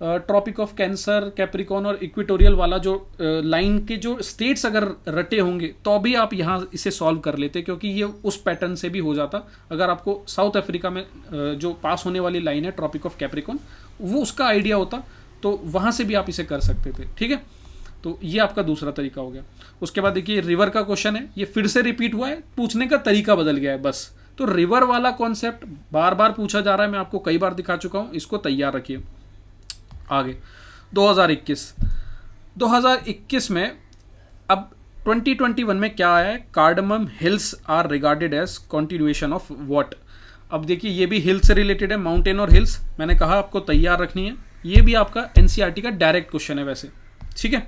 ट्रॉपिक ऑफ कैंसर, कैप्रिकॉन और इक्वेटोरियल वाला जो लाइन के जो स्टेट्स अगर रटे होंगे तो भी आप यहाँ इसे सॉल्व कर लेते, क्योंकि ये उस पैटर्न से भी हो जाता। अगर आपको साउथ अफ्रीका में जो पास होने वाली लाइन है ट्रॉपिक ऑफ कैप्रिकॉन, वो उसका आइडिया होता तो वहाँ से भी आप इसे कर सकते थे। ठीक है, तो ये आपका दूसरा तरीका हो गया। उसके बाद देखिए रिवर का क्वेश्चन है, ये फिर से रिपीट हुआ है, पूछने का तरीका बदल गया है बस। तो रिवर वाला कॉन्सेप्ट बार बार पूछा जा रहा है, मैं आपको कई बार दिखा चुका हूँ, इसको तैयार रखिए। आगे 2021 में अब 2021 में क्या आया है, cardamom hills are regarded as continuation of what. अब देखिए ये भी हिल से रिलेटेड है, माउंटेन और हिल्स, मैंने कहा आपको तैयार रखनी है। ये भी आपका एनसीईआरटी का डायरेक्ट क्वेश्चन है वैसे। ठीक है,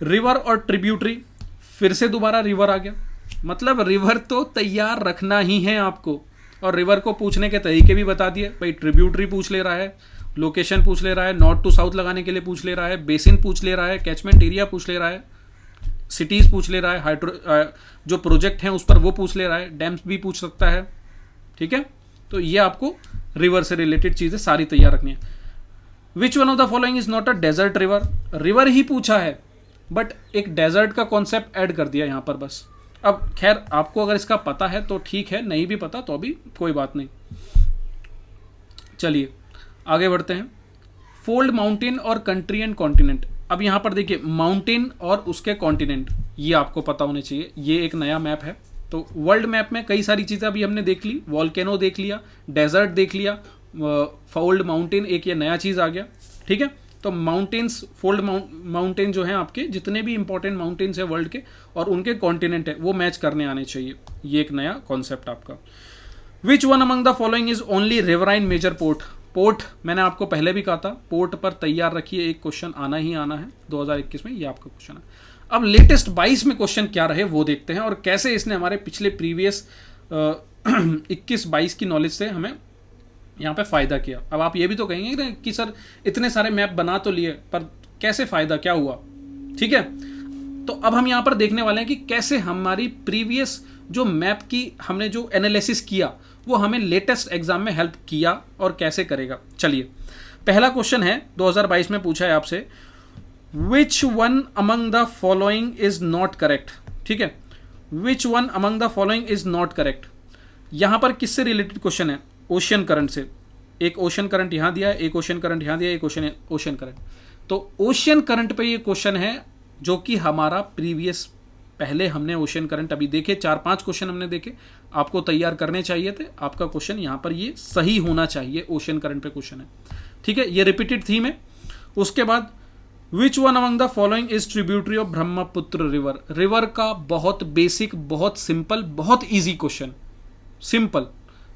रिवर और ट्रिब्यूटरी, फिर से दोबारा रिवर आ गया, मतलब रिवर तो तैयार रखना ही है आपको। और रिवर को पूछने के तरीके भी बता दिए भाई, ट्रिब्यूटरी पूछ ले रहा है, लोकेशन पूछ ले रहा है, नॉर्थ टू साउथ लगाने के लिए पूछ ले रहा है, बेसिन पूछ ले रहा है, कैचमेंट एरिया पूछ ले रहा है, सिटीज पूछ ले रहा है, हाइड्रो जो प्रोजेक्ट हैं उस पर वो पूछ ले रहा है, डैम्स भी पूछ सकता है। ठीक है, तो ये आपको रिवर से रिलेटेड चीजें सारी तैयार रखनी है। Which one of the following is not a desert river, river ही पूछा है बट एक डेजर्ट का कॉन्सेप्ट ऐड कर दिया यहां पर बस। अब खैर आपको अगर इसका पता है तो ठीक है, नहीं भी पता तो भी कोई बात नहीं। चलिए आगे बढ़ते हैं। फोल्ड माउंटेन और कंट्री एंड कॉन्टिनेंट। अब यहां पर देखिए माउंटेन और उसके कॉन्टिनेंट, ये आपको पता होने चाहिए। ये एक नया मैप है, तो वर्ल्ड मैप में कई सारी चीज़ें अभी हमने देख ली, वॉल्केनो देख लिया, डेजर्ट देख लिया, फोल्ड माउंटेन एक ये नया चीज़ आ गया। ठीक है, तो माउंटेन्स, फोल्ड माउंटेन जो हैं आपके जितने भी इंपॉर्टेंट माउंटेन्स हैं वर्ल्ड के और उनके कॉन्टिनेंट है वो मैच करने आने चाहिए। ये एक नया कॉन्सेप्ट आपका। Which one among the following is only riverine major port. Port मैंने आपको पहले भी कहा था, पोर्ट पर तैयार रखिए, एक क्वेश्चन आना ही आना है 2021 में, ये आपका क्वेश्चन है। अब लेटेस्ट 22 में क्वेश्चन क्या रहे वो देखते हैं और कैसे इसने हमारे पिछले प्रीवियस 21-22 की नॉलेज से हमें यहाँ पे फायदा किया। अब आप ये भी तो कहेंगे कि सर इतने सारे मैप बना तो लिए पर कैसे फायदा क्या हुआ। ठीक है, तो अब हम यहाँ पर देखने वाले हैं कि कैसे हमारी प्रीवियस जो मैप की हमने जो एनालिसिस किया वो हमें लेटेस्ट एग्जाम में हेल्प किया और कैसे करेगा। चलिए पहला क्वेश्चन है 2022 में पूछा है आपसे, विच one among the following is not correct. ठीक है, which one among the following is not correct. यहां पर किससे रिलेटेड क्वेश्चन है, ओशियन करंट से। एक ओशियन करंट यहां दिया है, एक ओशियन करंट यहां दिया है, एक ओशियन करंट। तो ओशियन करंट पे ये क्वेश्चन है जो कि हमारा प्रीवियस, पहले हमने ओशियन करंट अभी देखे 4-5 क्वेश्चन हमने देखे, आपको तैयार करने चाहिए थे। आपका क्वेश्चन यहां पर ये सही होना चाहिए, ओशियन करंट पे क्वेश्चन है। ठीक है, ये रिपीटेड थीम है। उसके बाद which one among the following is tributary of Brahmaputra river. River का बहुत बेसिक, बहुत सिंपल, बहुत ईजी क्वेश्चन, सिंपल।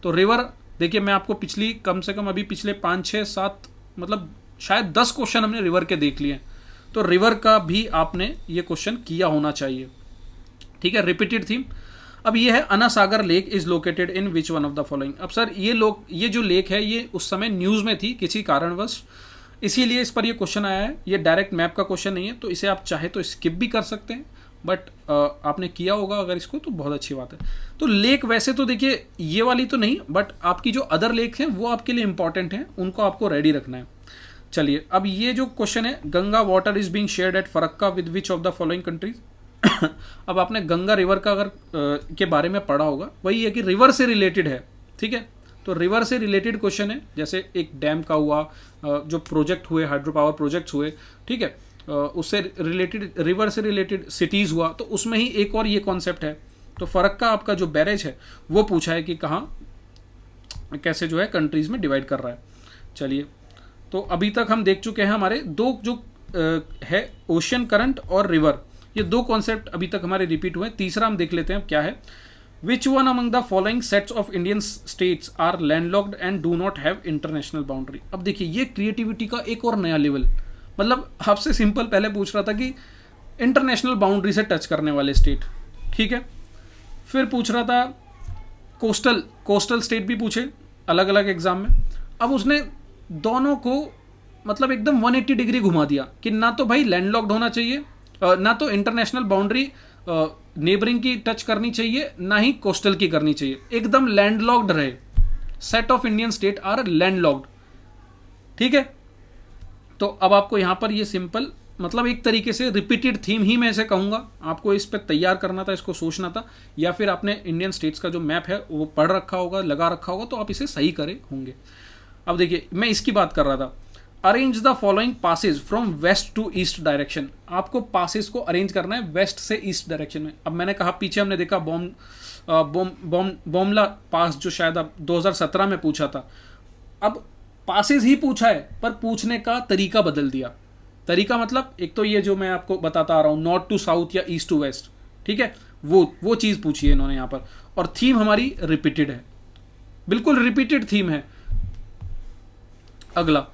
तो रिवर देखिए मैं आपको पिछली कम से कम अभी पिछले 5-6-7 मतलब शायद 10 क्वेश्चन हमने रिवर के देख लिए, तो रिवर का भी आपने ये क्वेश्चन किया होना चाहिए। ठीक है, रिपीटेड थीम। अब ये है Anasagar lake is located in which one of the following. अब सर ये जो लेक है ये उस समय न्यूज में थी किसी कारणवश, इसीलिए इस पर ये क्वेश्चन आया है। ये डायरेक्ट मैप का क्वेश्चन नहीं है, तो इसे आप चाहे तो स्किप भी कर सकते हैं, बट आपने किया होगा अगर इसको तो बहुत अच्छी बात है। तो लेक वैसे तो देखिए ये वाली तो नहीं, बट आपकी जो अदर लेक हैं वो आपके लिए इंपॉर्टेंट हैं, उनको आपको रेडी रखना है। चलिए अब ये जो क्वेश्चन है, Ganga water is being shared at Farakka with which of the following countries. अब आपने गंगा रिवर का अगर के बारे में पढ़ा होगा, वही है कि रिवर से रिलेटेड है। ठीक है, तो रिवर से रिलेटेड क्वेश्चन है, जैसे एक डैम का हुआ, जो प्रोजेक्ट हुए, हाइड्रो पावर प्रोजेक्ट्स हुए, ठीक है, उससे रिलेटेड, रिवर से रिलेटेड सिटीज हुआ, तो उसमें ही एक और ये कॉन्सेप्ट है। तो फरक्का आपका जो बैरेज है वो पूछा है कि कहाँ कैसे जो है कंट्रीज में डिवाइड कर रहा है। चलिए, तो अभी तक हम देख चुके हैं हमारे दो जो है ओशियन करंट और रिवर, ये दो कॉन्सेप्ट अभी तक हमारे रिपीट हुए। तीसरा हम देख लेते हैं क्या है, which one among the following sets of Indian states are landlocked and do not have international boundary. अब देखिए ये क्रिएटिविटी का एक और नया लेवल, मतलब आपसे सिंपल पहले पूछ रहा था कि इंटरनेशनल बाउंड्री से टच करने वाले स्टेट, ठीक है, फिर पूछ रहा था कोस्टल स्टेट भी पूछे अलग अलग एग्जाम में। अब उसने दोनों को मतलब एकदम 180 डिग्री घुमा दिया कि ना तो भाई लैंडलॉक्ड होना चाहिए, ना तो इंटरनेशनल बाउंड्री नेबरिंग की टच करनी चाहिए, ना ही कोस्टल की करनी चाहिए, एकदम लैंडलॉक्ड रहे। Set of Indian state are landlocked. ठीक है, तो अब आपको यहाँ पर ये सिंपल मतलब एक तरीके से रिपीटेड थीम ही मैं इसे कहूँगा, आपको इस पर तैयार करना था, इसको सोचना था, या फिर आपने इंडियन स्टेट्स का जो मैप है वो पढ़ रखा होगा, लगा रखा होगा, तो आप इसे सही करे होंगे। अब देखिए मैं इसकी बात कर रहा था, arrange the following passes from west to east direction. आपको पासेज को अरेंज करना है वेस्ट से ईस्ट डायरेक्शन में। अब मैंने कहा पीछे हमने देखा बोमला पास जो शायद अब 2017 में पूछा था, अब पासेज ही पूछा है पर पूछने का तरीका बदल दिया। तरीका मतलब एक तो ये जो मैं आपको बताता आ रहा हूँ, नॉर्थ टू साउथ या ईस्ट टू वेस्ट, ठीक है, वो चीज़ पूछी है इन्होंने यहाँ पर, और थीम हमारी रिपीटेड है, बिल्कुल रिपीटेड थीम है। अगला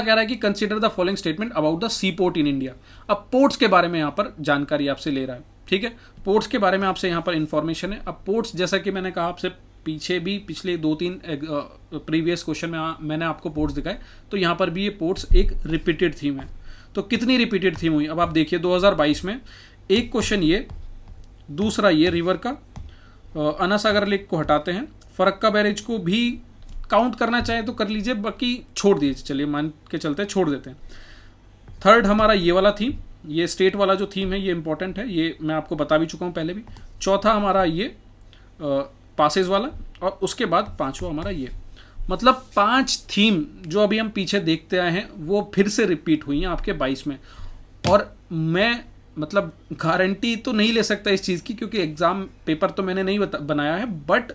कह रहा है कि consider the following statement about the sea port in India. अब पोर्ट्स के बारे में यहाँ पर जानकारी आपसे ले रहा है, ठीक है, पोर्ट्स के बारे में आपसे यहाँ पर इंफॉर्मेशन है। अब पोर्ट्स जैसा कि मैंने कहा आपसे पीछे भी पिछले 2-3 प्रीवियस क्वेश्चन में मैंने आपको पोर्ट्स दिखाए, तो यहाँ पर भी ये पोर्ट्स एक रिपीटेड थीम है। तो कितनी रिपीटेड थीम हुई, अब आप देखिए 2022 में एक क्वेश्चन ये, दूसरा ये रिवर का, अन्ना सागर लेक को हटाते हैं, फरक्का बैरेज को भी काउंट करना चाहे तो कर लीजिए, बाकी छोड़ दीजिए, चलिए मान के चलते हैं, छोड़ देते हैं। थर्ड हमारा ये वाला थीम, ये स्टेट वाला जो थीम है ये इंपॉर्टेंट है, ये मैं आपको बता भी चुका हूँ पहले भी। चौथा हमारा ये पासेज वाला, और उसके बाद पांचवा हमारा ये, मतलब 5 थीम जो अभी हम पीछे देखते आए हैं वो फिर से रिपीट हुई हैं आपके 22 में। और मैं मतलब गारंटी तो नहीं ले सकता इस चीज़ की, क्योंकि एग्ज़ाम पेपर तो मैंने नहीं बनाया है, बट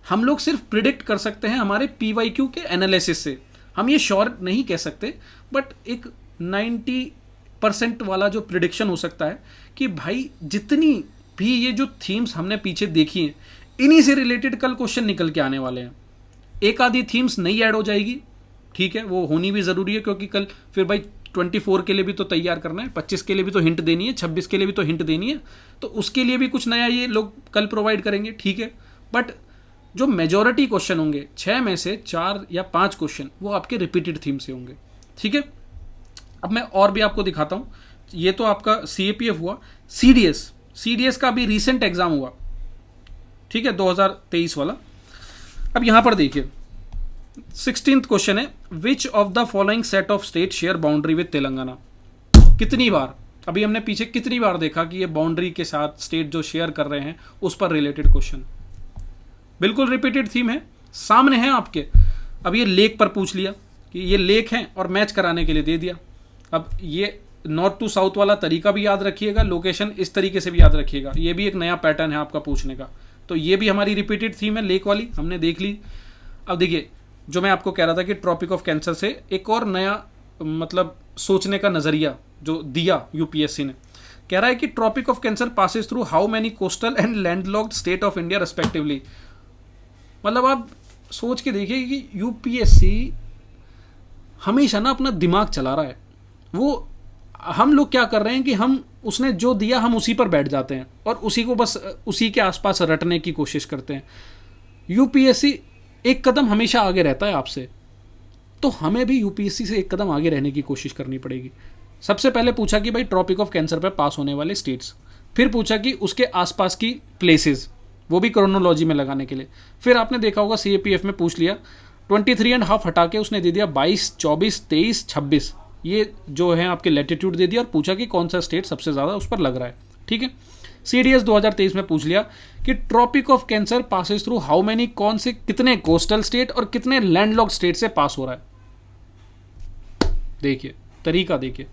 हम लोग सिर्फ प्रिडिक्ट कर सकते हैं हमारे PYQ के एनालिसिस से। हम ये श्योर नहीं कह सकते, बट एक 90% वाला जो प्रिडिक्शन हो सकता है कि भाई जितनी भी ये जो थीम्स हमने पीछे देखी हैं, इन्हीं से रिलेटेड कल क्वेश्चन निकल के आने वाले हैं। एक आधी थीम्स नई ऐड हो जाएगी, ठीक है, वो होनी भी ज़रूरी है, क्योंकि कल फिर भाई 24 के लिए भी तो तैयार करना है, 25 के लिए भी तो हिंट देनी है, 26 के लिए भी तो हिंट देनी है, तो उसके लिए भी कुछ नया ये लोग कल प्रोवाइड करेंगे, ठीक है। बट जो मेजॉरिटी क्वेश्चन होंगे 6 में से 4 या 5 क्वेश्चन वो आपके रिपीटेड थीम से होंगे, ठीक है। अब मैं और भी आपको दिखाता हूँ, ये तो आपका CAPF हुआ, CDS का भी रिसेंट एग्जाम हुआ, ठीक है, 2023 वाला। अब यहां पर देखिए 16th क्वेश्चन है, विच of the following set of state share boundary with Telangana. कितनी बार, अभी हमने पीछे कितनी बार देखा कि ये बाउंड्री के साथ स्टेट जो शेयर कर रहे हैं उस पर रिलेटेड क्वेश्चन, बिल्कुल रिपीटेड थीम है, सामने है आपके। अब ये लेक पर पूछ लिया कि ये लेक है और मैच कराने के लिए दे दिया। अब ये नॉर्थ टू साउथ वाला तरीका भी याद रखिएगा, लोकेशन इस तरीके से भी याद रखिएगा, ये भी एक नया पैटर्न है आपका पूछने का। तो ये भी हमारी रिपीटेड थीम है, लेक वाली हमने देख ली। अब देखिए जो मैं आपको कह रहा था कि ट्रॉपिक ऑफ कैंसर से एक और नया मतलब सोचने का नज़रिया जो दिया UPSC ने, कह रहा है कि tropic of cancer passes through how many coastal and landlocked state of India respectively. मतलब आप सोच के देखिए कि UPSC हमेशा ना अपना दिमाग चला रहा है। वो हम लोग क्या कर रहे हैं कि हम उसने जो दिया हम उसी पर बैठ जाते हैं और उसी को बस उसी के आसपास रटने की कोशिश करते हैं। UPSC एक कदम हमेशा आगे रहता है आपसे, तो हमें भी UPSC से एक कदम आगे रहने की कोशिश करनी पड़ेगी। सबसे पहले पूछा कि भाई ट्रॉपिक ऑफ कैंसर पर पास होने वाले स्टेट्स, फिर पूछा कि उसके आसपास की प्लेसेस, वो भी क्रोनोलॉजी में लगाने के लिए। फिर आपने देखा होगा CAPF में पूछ लिया 23.5 हटा के उसने दे दिया 22, 24, 23, 26, ये जो है आपके लैटिट्यूड दे दिया और पूछा कि कौन सा स्टेट सबसे ज़्यादा उस पर लग रहा है, ठीक है। CDS 2023 में पूछ लिया कि tropic of cancer passes through how many, कौन से कितने कोस्टल स्टेट और कितने लैंडलॉक्ड स्टेट से पास हो रहा है। देखिए तरीका देखिए।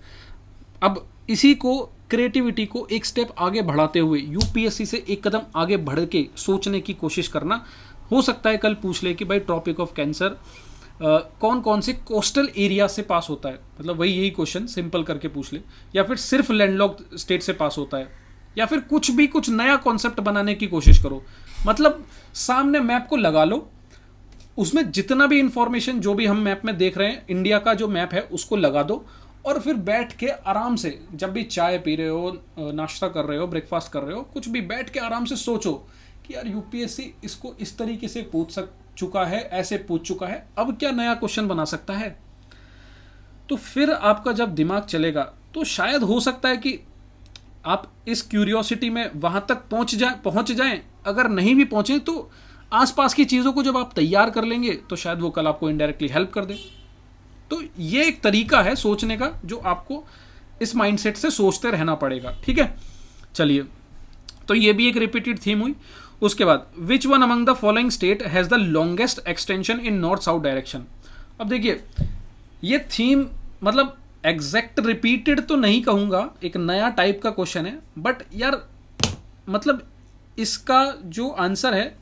अब इसी को क्रिएटिविटी को एक स्टेप आगे बढ़ाते हुए UPSC से एक कदम आगे बढ़ के सोचने की कोशिश करना। हो सकता है कल पूछ ले कि भाई ट्रॉपिक ऑफ कैंसर कौन कौन से कोस्टल एरिया से पास होता है, मतलब वही यही क्वेश्चन सिंपल करके पूछ ले, या फिर सिर्फ लैंडलॉक्ड स्टेट से पास होता है, या फिर कुछ नया कॉन्सेप्ट बनाने की कोशिश करो। मतलब सामने मैप को लगा लो, उसमें जितना भी इंफॉर्मेशन जो भी हम मैप में देख रहे हैं, इंडिया का जो मैप है उसको लगा दो, और फिर बैठ के आराम से जब भी चाय पी रहे हो, नाश्ता कर रहे हो, ब्रेकफास्ट कर रहे हो, कुछ भी बैठ के आराम से सोचो कि यार UPSC इसको इस तरीके से पूछ चुका है, ऐसे पूछ चुका है, अब क्या नया क्वेश्चन बना सकता है। तो फिर आपका जब दिमाग चलेगा तो शायद हो सकता है कि आप इस क्यूरियोसिटी में वहां तक पहुंच जाएं। अगर नहीं भी पहुंचे तो आसपास की चीज़ों को जब आप तैयार कर लेंगे तो शायद वो कल आपको इनडायरेक्टली हेल्प कर दे। तो ये एक तरीका है सोचने का जो आपको इस माइंडसेट से सोचते रहना पड़ेगा, ठीक है। चलिए, तो ये भी एक रिपीटेड थीम हुई। उसके बाद which one among the following state has the longest extension in north south direction. अब देखिए, ये थीम मतलब एग्जैक्ट रिपीटेड तो नहीं कहूँगा, एक नया टाइप का क्वेश्चन है, बट यार मतलब इसका जो आंसर है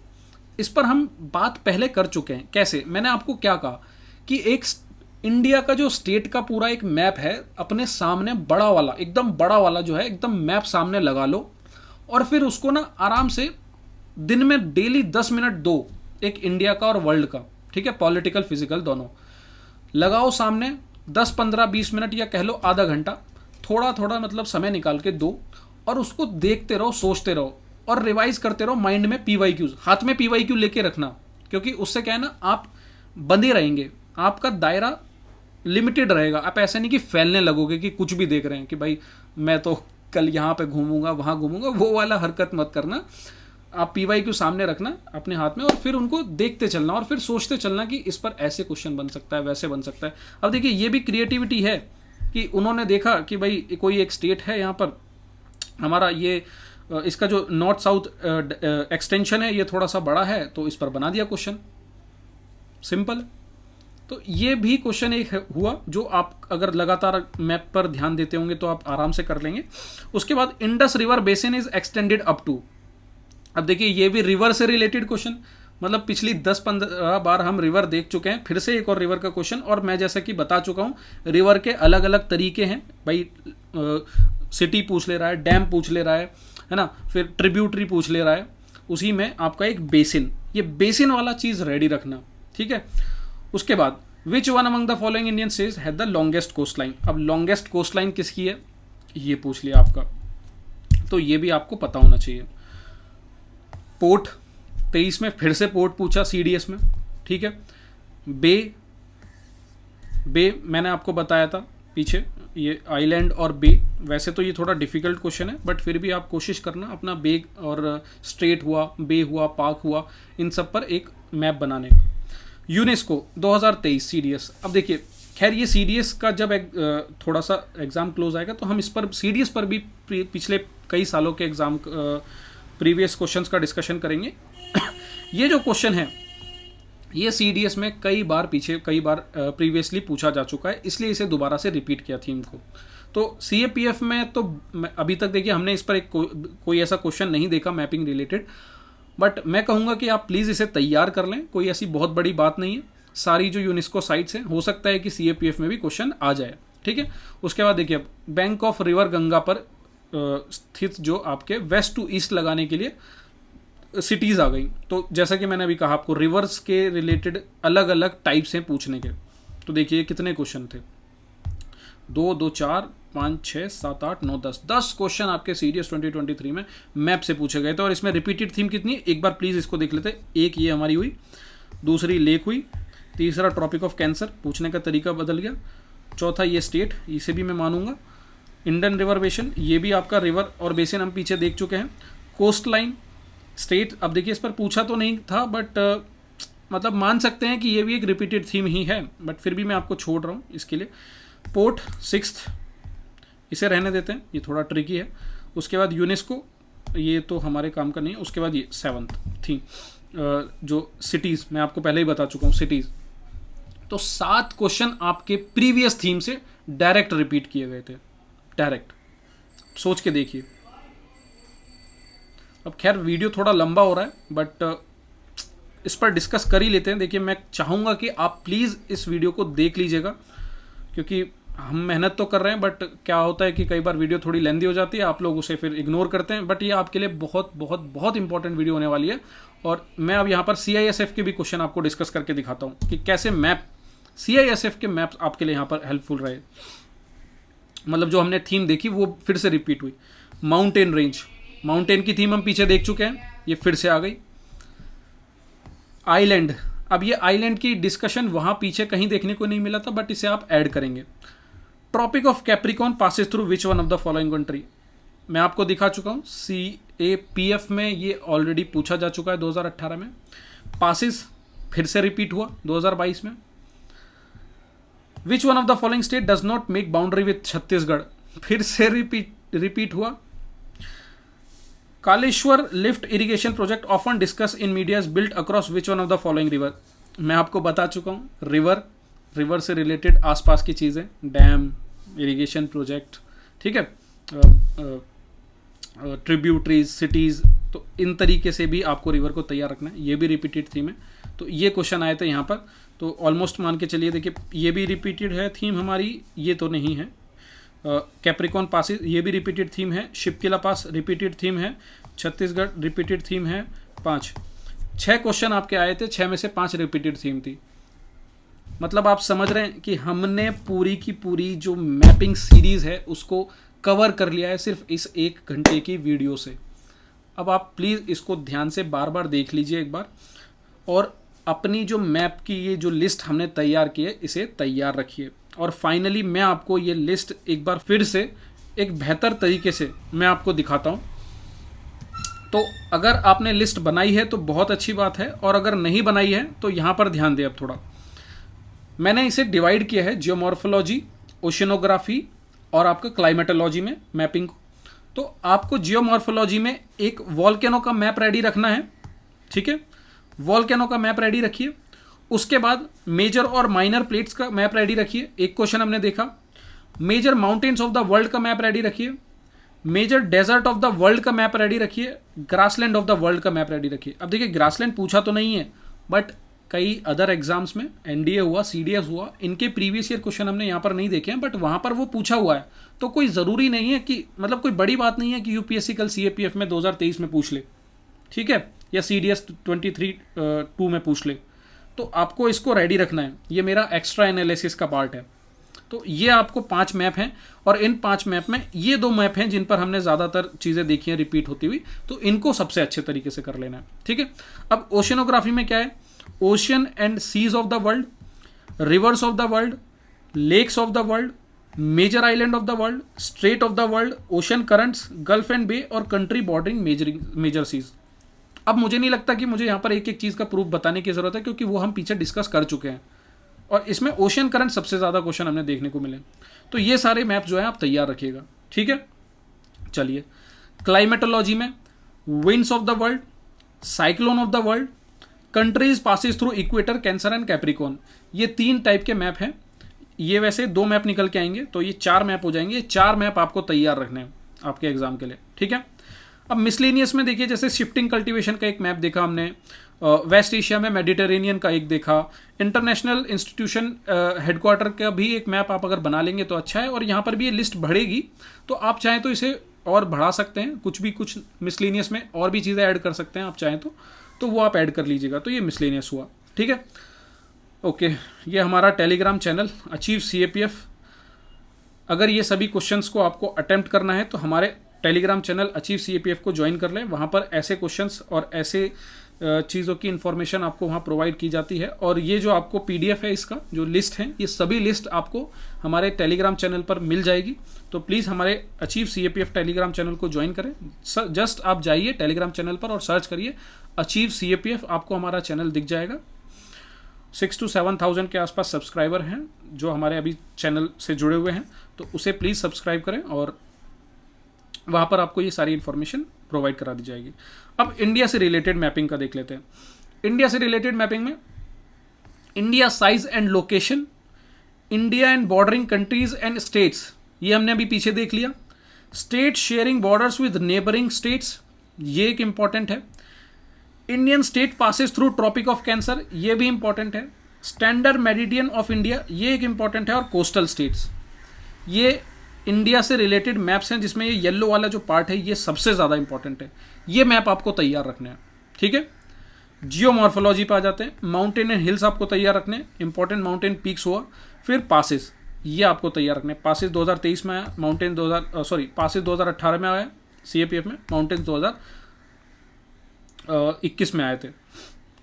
इस पर हम बात पहले कर चुके हैं। कैसे? मैंने आपको क्या कहा कि एक इंडिया का जो स्टेट का पूरा एक मैप है, अपने सामने बड़ा वाला, एकदम बड़ा वाला जो है, एकदम मैप सामने लगा लो और फिर उसको ना आराम से दिन में डेली 10 मिनट दो, एक इंडिया का और वर्ल्ड का, ठीक है, पॉलिटिकल फिजिकल दोनों लगाओ सामने, 10 15 20 मिनट या कह लो आधा घंटा, थोड़ा थोड़ा मतलब समय निकाल के दो और उसको देखते रहो, सोचते रहो और रिवाइज करते रहो माइंड में। PYQs, हाथ में PYQ लेके रखना, क्योंकि उससे क्या है ना, आप बंधे रहेंगे, आपका दायरा लिमिटेड रहेगा। आप ऐसे नहीं कि फैलने लगोगे कि कुछ भी देख रहे हैं कि भाई मैं तो कल यहाँ पे घूमूंगा वहाँ घूमूंगा, वो वाला हरकत मत करना। आप PYQ सामने रखना अपने हाथ में और फिर उनको देखते चलना और फिर सोचते चलना कि इस पर ऐसे क्वेश्चन बन सकता है, वैसे बन सकता है। अब देखिए, ये भी क्रिएटिविटी है कि उन्होंने देखा कि भाई कोई एक स्टेट है यहाँ पर हमारा, ये इसका जो नॉर्थ साउथ एक्सटेंशन है ये थोड़ा सा बड़ा है, तो इस पर बना दिया क्वेश्चन, सिंपल। तो ये भी क्वेश्चन एक हुआ जो आप अगर लगातार मैप पर ध्यान देते होंगे तो आप आराम से कर लेंगे। उसके बाद Indus river basin is extended up to. अब देखिए, ये भी रिवर से रिलेटेड क्वेश्चन, मतलब पिछली 10-15 बार हम रिवर देख चुके हैं, फिर से एक और रिवर का क्वेश्चन। और मैं जैसा कि बता चुका हूँ, रिवर के अलग अलग तरीके हैं भाई, सिटी पूछ ले रहा है, डैम पूछ ले रहा है ना, फिर ट्रिब्यूटरी पूछ ले रहा है, उसी में आपका एक बेसिन, ये बेसिन वाला चीज़ रेडी रखना, ठीक है। उसके बाद which one among the following Indian states have the longest coast line. अब लॉन्गेस्ट कोस्ट लाइन किसकी है ये पूछ लिया आपका, तो ये भी आपको पता होना चाहिए। पोर्ट 23 में फिर से पोर्ट पूछा CDS में, ठीक है। बे मैंने आपको बताया था पीछे, ये आइलैंड और बे, वैसे तो ये थोड़ा डिफिकल्ट क्वेश्चन है बट फिर भी आप कोशिश करना अपना बे और स्ट्रेट हुआ, बे हुआ, पाक हुआ, इन सब पर एक मैप बनाने का। UNESCO 2023 CDS। अब देखिए, खैर ये CDS का जब थोड़ा सा एग्ज़ाम क्लोज आएगा तो हम इस पर CDS पर भी पिछले कई सालों के एग्ज़ाम प्रीवियस क्वेश्चंस का डिस्कशन करेंगे। ये जो क्वेश्चन है ये CDS में कई बार प्रीवियसली पूछा जा चुका है, इसलिए इसे दोबारा से रिपीट किया थीम को। तो CAPF में तो अभी तक देखिए हमने इस पर एक कोई ऐसा क्वेश्चन नहीं देखा मैपिंग रिलेटेड, बट मैं कहूँगा कि आप प्लीज़ इसे तैयार कर लें, कोई ऐसी बहुत बड़ी बात नहीं है। सारी जो यूनेस्को साइट्स हैं, हो सकता है कि CAPF में भी क्वेश्चन आ जाए, ठीक है। उसके बाद देखिए, बैंक ऑफ रिवर गंगा पर स्थित जो आपके वेस्ट टू ईस्ट लगाने के लिए सिटीज़ आ गई। तो जैसा कि मैंने अभी कहा आपको, रिवर्स के रिलेटेड अलग अलग टाइप्स हैं पूछने के। तो देखिए कितने क्वेश्चन थे, 2 2 4 5 6 7 8 9 10 क्वेश्चन आपके CDS 2023 में मैप से पूछे गए थे। और इसमें रिपीटेड थीम कितनी है, एक बार प्लीज़ इसको देख लेते। एक ये हमारी हुई, दूसरी लेक हुई, तीसरा ट्रॉपिक ऑफ कैंसर, पूछने का तरीका बदल गया, चौथा ये स्टेट, इसे भी मैं मानूंगा। इंडियन रिवर बेसिन, ये भी आपका रिवर और बेसिन हम पीछे देख चुके हैं। कोस्ट लाइन, स्टेट, अब देखिए इस पर पूछा तो नहीं था बट मतलब मान सकते हैं कि ये भी एक रिपीटेड थीम ही है, बट फिर भी मैं आपको छोड़ रहा हूँ इसके लिए। पोर्ट 6th, इसे रहने देते हैं, ये थोड़ा ट्रिकी है। उसके बाद यूनेस्को, ये तो हमारे काम का नहीं है। उसके बाद ये 7th थीम, जो सिटीज़, मैं आपको पहले ही बता चुका हूँ सिटीज़। तो 7 क्वेश्चन आपके प्रीवियस थीम से डायरेक्ट रिपीट किए गए थे, डायरेक्ट। सोच के देखिए। अब खैर वीडियो थोड़ा लंबा हो रहा है बट इस पर डिस्कस कर ही लेते हैं। देखिए, मैं चाहूँगा कि आप प्लीज़ इस वीडियो को देख लीजिएगा, क्योंकि हम मेहनत तो कर रहे हैं बट क्या होता है कि कई बार वीडियो थोड़ी लेंदी हो जाती है, आप लोग उसे फिर इग्नोर करते हैं। बट ये आपके लिए बहुत बहुत बहुत इंपॉर्टेंट वीडियो होने वाली है। और मैं अब यहाँ पर CISF के भी क्वेश्चन आपको डिस्कस करके दिखाता हूँ कि कैसे मैप, CISF के मैप आपके लिए यहाँ पर हेल्पफुल रहे। मतलब जो हमने थीम देखी वो फिर से रिपीट हुई। माउंटेन रेंज, माउंटेन की थीम हम पीछे देख चुके हैं, ये फिर से आ गई। आइलैंड, अब ये आइलैंड की डिस्कशन वहाँ पीछे कहीं देखने को नहीं मिला था बट इसे आप ऐड करेंगे। Tropic of capricorn passes through which one of the following country, मैं आपको दिखा चुका हूँ। CAPF में ये ऑलरेडी पूछा जा चुका है 2018 में। पासिस फिर से रिपीट हुआ 2022 में। विच one of the following state does not make boundary with Chhattisgarh, फिर से रिपीट हुआ। Kaleshwar lift irrigation project often discuss in media built across which one of the following river. मैं आपको बता चुका हूँ, रिवर से रिलेटेड आसपास की चीज़ें, डैम, इरिगेशन प्रोजेक्ट, ठीक है, ट्रिब्यूटरीज, सिटीज़, तो इन तरीके से भी आपको रिवर को तैयार रखना है। ये भी रिपीटेड थीम है, तो ये क्वेश्चन आए थे यहाँ पर, तो ऑलमोस्ट मान के चलिए, देखिए ये भी रिपीटेड है थीम हमारी, ये तो नहीं है। कैप्रिकॉन पासिस ये भी रिपीटेड थीम है। शिपकिला पास रिपीटेड थीम है। छत्तीसगढ़ रिपीटेड थीम है। 6 क्वेश्चन आपके आए थे, 6 में से 5 रिपीटेड थीम थी। मतलब आप समझ रहे हैं कि हमने पूरी की पूरी जो मैपिंग सीरीज है उसको कवर कर लिया है सिर्फ इस 1 घंटे की वीडियो से। अब आप प्लीज़ इसको ध्यान से बार बार देख लीजिए एक बार, और अपनी जो मैप की ये जो लिस्ट हमने तैयार की है इसे तैयार रखिए। और फाइनली मैं आपको ये लिस्ट एक बार फिर से एक बेहतर तरीके से मैं आपको दिखाता हूँ। तो अगर आपने लिस्ट बनाई है तो बहुत अच्छी बात है, और अगर नहीं बनाई है तो यहाँ पर ध्यान दें। अब थोड़ा मैंने इसे डिवाइड किया है जियोमॉर्फोलॉजी, ओशिनोग्राफी और आपका क्लाइमेटोलॉजी में मैपिंग को। तो आपको जियोमॉर्फोलॉजी में एक वॉल्केनो का मैप रेडी रखना है, ठीक है, वॉल्केनो का मैप रेडी रखिए। उसके बाद मेजर और माइनर प्लेट्स का मैप रेडी रखिए, एक क्वेश्चन हमने देखा। Major mountains of the world का मैप रेडी रखिए। Major desert of the world का मैप रेडी रखिए। ग्रासलैंड ऑफ द वर्ल्ड का मैप रेडी रखिए। अब देखिए ग्रासलैंड पूछा तो नहीं है, बट कई अदर एग्जाम्स में एनडीए हुआ, सीडीएस हुआ, इनके प्रीवियस ईयर क्वेश्चन हमने यहाँ पर नहीं देखे हैं, बट वहाँ पर वो पूछा हुआ है। तो कोई ज़रूरी नहीं है कि, मतलब कोई बड़ी बात नहीं है कि यूपीएससी कल सीएपीएफ में 2023 में पूछ ले, ठीक है, या सीडीएस 23-2 में पूछ ले। तो आपको इसको रेडी रखना है, ये मेरा एक्स्ट्रा एनालिसिस का पार्ट है। तो ये आपको 5 मैप हैं, और इन 5 मैप में ये 2 मैप हैं जिन पर हमने ज़्यादातर चीज़ें देखी हैं रिपीट होती हुई, तो इनको सबसे अच्छे तरीके से कर लेना है, ठीक है। अब ओशिनोग्राफी में क्या है? Ocean and seas of the world, rivers of the world, lakes of the world, major island of the world, strait of the world, ocean currents, gulf and bay, और कंट्री बॉर्डरिंग मेजर सीज। अब मुझे नहीं लगता कि मुझे यहाँ पर एक एक चीज़ का प्रूफ बताने की ज़रूरत है, क्योंकि वो हम पीछे डिस्कस कर चुके हैं, और इसमें ओशन करंट सबसे ज़्यादा क्वेश्चन हमने देखने को मिले। तो ये सारे मैप जो है आप तैयार रखिएगा, ठीक है। चलिए, क्लाइमेटोलॉजी में winds of the world, cyclone of the world, countries passes through equator, cancer and Capricorn, ये 3 टाइप के मैप हैं। ये वैसे 2 मैप निकल के आएंगे, तो ये 4 मैप हो जाएंगे। ये 4 मैप आपको तैयार रखने हैं आपके एग्जाम के लिए, ठीक है। अब मिसलेनियस में देखिए, जैसे शिफ्टिंग कल्टीवेशन का एक मैप देखा हमने, वेस्ट एशिया में मेडिटेरेनियन का एक देखा, इंटरनेशनल इंस्टीट्यूशन हेडक्वार्टर का भी एक मैप आप अगर बना लेंगे तो अच्छा है। और यहाँ पर भी ये लिस्ट बढ़ेगी, तो आप चाहें तो इसे और बढ़ा सकते हैं, कुछ मिसलेनियस में और भी चीज़ें ऐड कर सकते हैं आप चाहें तो वो आप ऐड कर लीजिएगा। तो ये मिसलेनियस हुआ, ठीक है, ओके। ये हमारा टेलीग्राम चैनल अचीव सीएपीएफ, अगर ये सभी क्वेश्चंस को आपको अटेम्प्ट करना है तो हमारे टेलीग्राम चैनल अचीव सीएपीएफ को ज्वाइन कर लें। वहाँ पर ऐसे क्वेश्चंस और ऐसे चीज़ों की इन्फॉर्मेशन आपको वहाँ प्रोवाइड की जाती है। और ये जो आपको पीडीएफ है, इसका जो लिस्ट है, ये सभी लिस्ट आपको हमारे टेलीग्राम चैनल पर मिल जाएगी। तो प्लीज़ हमारे अचीव सीएपीएफ टेलीग्राम चैनल को ज्वाइन करें। जस्ट आप जाइए टेलीग्राम चैनल पर और सर्च करिए अचीव सीएपीएफ, आपको हमारा चैनल दिख जाएगा। 6 to 7,000 के आसपास सब्सक्राइबर हैं जो हमारे अभी चैनल से जुड़े हुए हैं, तो उसे प्लीज़ सब्सक्राइब करें, और वहाँ पर आपको ये सारी इन्फॉर्मेशन प्रोवाइड करा दी जाएगी। अब इंडिया से रिलेटेड मैपिंग का देख लेते हैं। इंडिया से रिलेटेड मैपिंग में India size and location, India and bordering countries and states, ये हमने अभी पीछे देख लिया। State sharing borders with neighbouring states, ये एक इंपॉर्टेंट है। Indian state passes through tropic of cancer, ये भी इंपॉर्टेंट है। स्टैंडर्ड मेरिडियन ऑफ इंडिया, ये एक इंपॉर्टेंट है। और कोस्टल स्टेट्स, ये इंडिया से रिलेटेड मैप्स हैं जिसमें ये येलो वाला जो पार्ट है ये सबसे ज़्यादा इंपॉर्टेंट है। ये मैप आपको तैयार रखने हैं, ठीक है। जियोमॉर्फोलॉजी पे आ जाते हैं। माउंटेन एंड हिल्स आपको तैयार रखने हैं, इंपॉर्टेंट माउंटेन पीक्स हुआ। फिर पासिस, ये आपको तैयार रखने हैं। पासिस 2023 में आया, माउंटेन पासिस 2018 में आया सीएपीएफ में, माउंटेन 2021 में आए थे,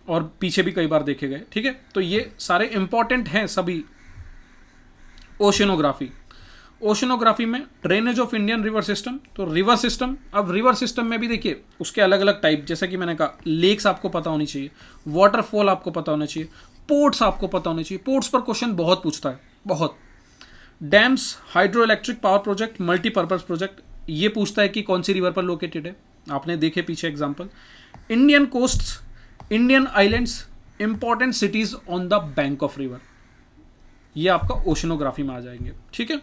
और पीछे भी कई बार देखे गए, ठीक है। तो ये सारे इंपॉर्टेंट हैं सभी। ओशनोग्राफी में drainage of Indian river system, तो रिवर सिस्टम, अब रिवर सिस्टम में भी देखिए उसके अलग अलग टाइप, जैसा कि मैंने कहा, लेक्स आपको पता होनी चाहिए, वाटरफॉल आपको पता होना चाहिए, पोर्ट्स आपको पता होने चाहिए। पोर्ट्स पर क्वेश्चन बहुत पूछता है, बहुत। Dams, hydro electric power project, multipurpose project, ये पूछता है कि कौन सी रिवर पर लोकेटेड है, आपने देखे पीछे example. Indian coasts, Indian islands, important cities on the bank of river, ये आपका ओशनोग्राफी में आ जाएंगे, ठीक है।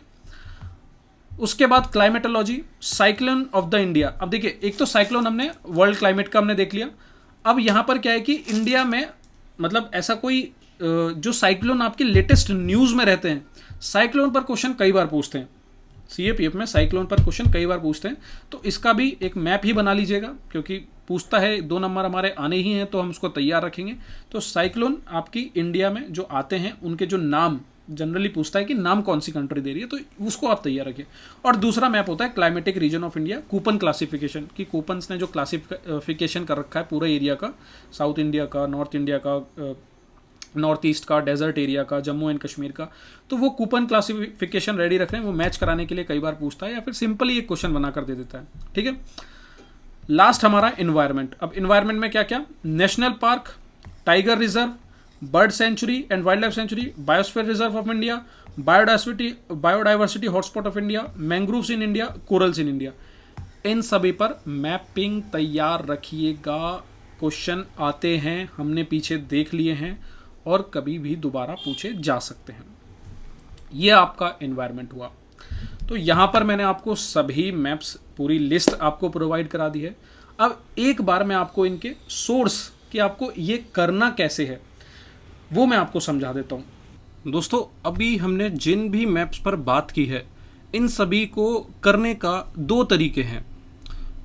उसके बाद climatology, cyclone of the India. अब देखिए, एक तो साइक्लोन हमने वर्ल्ड क्लाइमेट का हमने देख लिया। अब यहां पर क्या है कि इंडिया में मतलब ऐसा कोई जो साइक्लोन आपके लेटेस्ट न्यूज में रहते हैं, साइक्लोन पर क्वेश्चन कई बार पूछते हैं, सीएपीएफ में साइक्लोन पर क्वेश्चन कई बार पूछते हैं, तो इसका भी एक मैप ही बना लीजिएगा, क्योंकि पूछता है 2 नंबर हमारे आने ही हैं, तो हम उसको तैयार रखेंगे। तो साइक्लोन आपकी इंडिया में जो आते हैं उनके जो नाम जनरली पूछता है कि नाम कौन सी कंट्री दे रही है, तो उसको आप तैयार रखिए। और दूसरा मैप होता है climatic reason of India, coupon classification, कि कूपन्स ने जो क्लासिफिकेशन कर रखा है पूरे एरिया का, साउथ इंडिया का, नॉर्थ इंडिया का, नॉर्थ ईस्ट का, डेजर्ट एरिया का, जम्मू एंड कश्मीर का, तो वो कूपन क्लासिफिकेशन रेडी रख रहे हैं, वो मैच कराने के लिए कई बार पूछता है, या फिर सिंपली एक क्वेश्चन बना कर दे देता है, ठीक है। लास्ट हमारा इन्वायरमेंट। अब इन्वायरमेंट में क्या क्या, national park, tiger reserve, bird sanctuary and wild life sanctuary, biosphere reserve of India, biodiversity hotspot of India, mangroves in India, corals in India, इन सभी पर मैपिंग तैयार रखिएगा। क्वेश्चन आते हैं, हमने पीछे देख लिए हैं और कभी भी दोबारा पूछे जा सकते हैं। ये आपका एनवायरनमेंट हुआ। तो यहां पर मैंने आपको सभी मैप्स, पूरी लिस्ट आपको प्रोवाइड करा दी है। अब एक बार मैं आपको इनके सोर्स कि आपको ये करना कैसे है वो मैं आपको समझा देता हूं। दोस्तों, अभी हमने जिन भी मैप्स पर बात की है, इन सभी को करने का 2 तरीके हैं।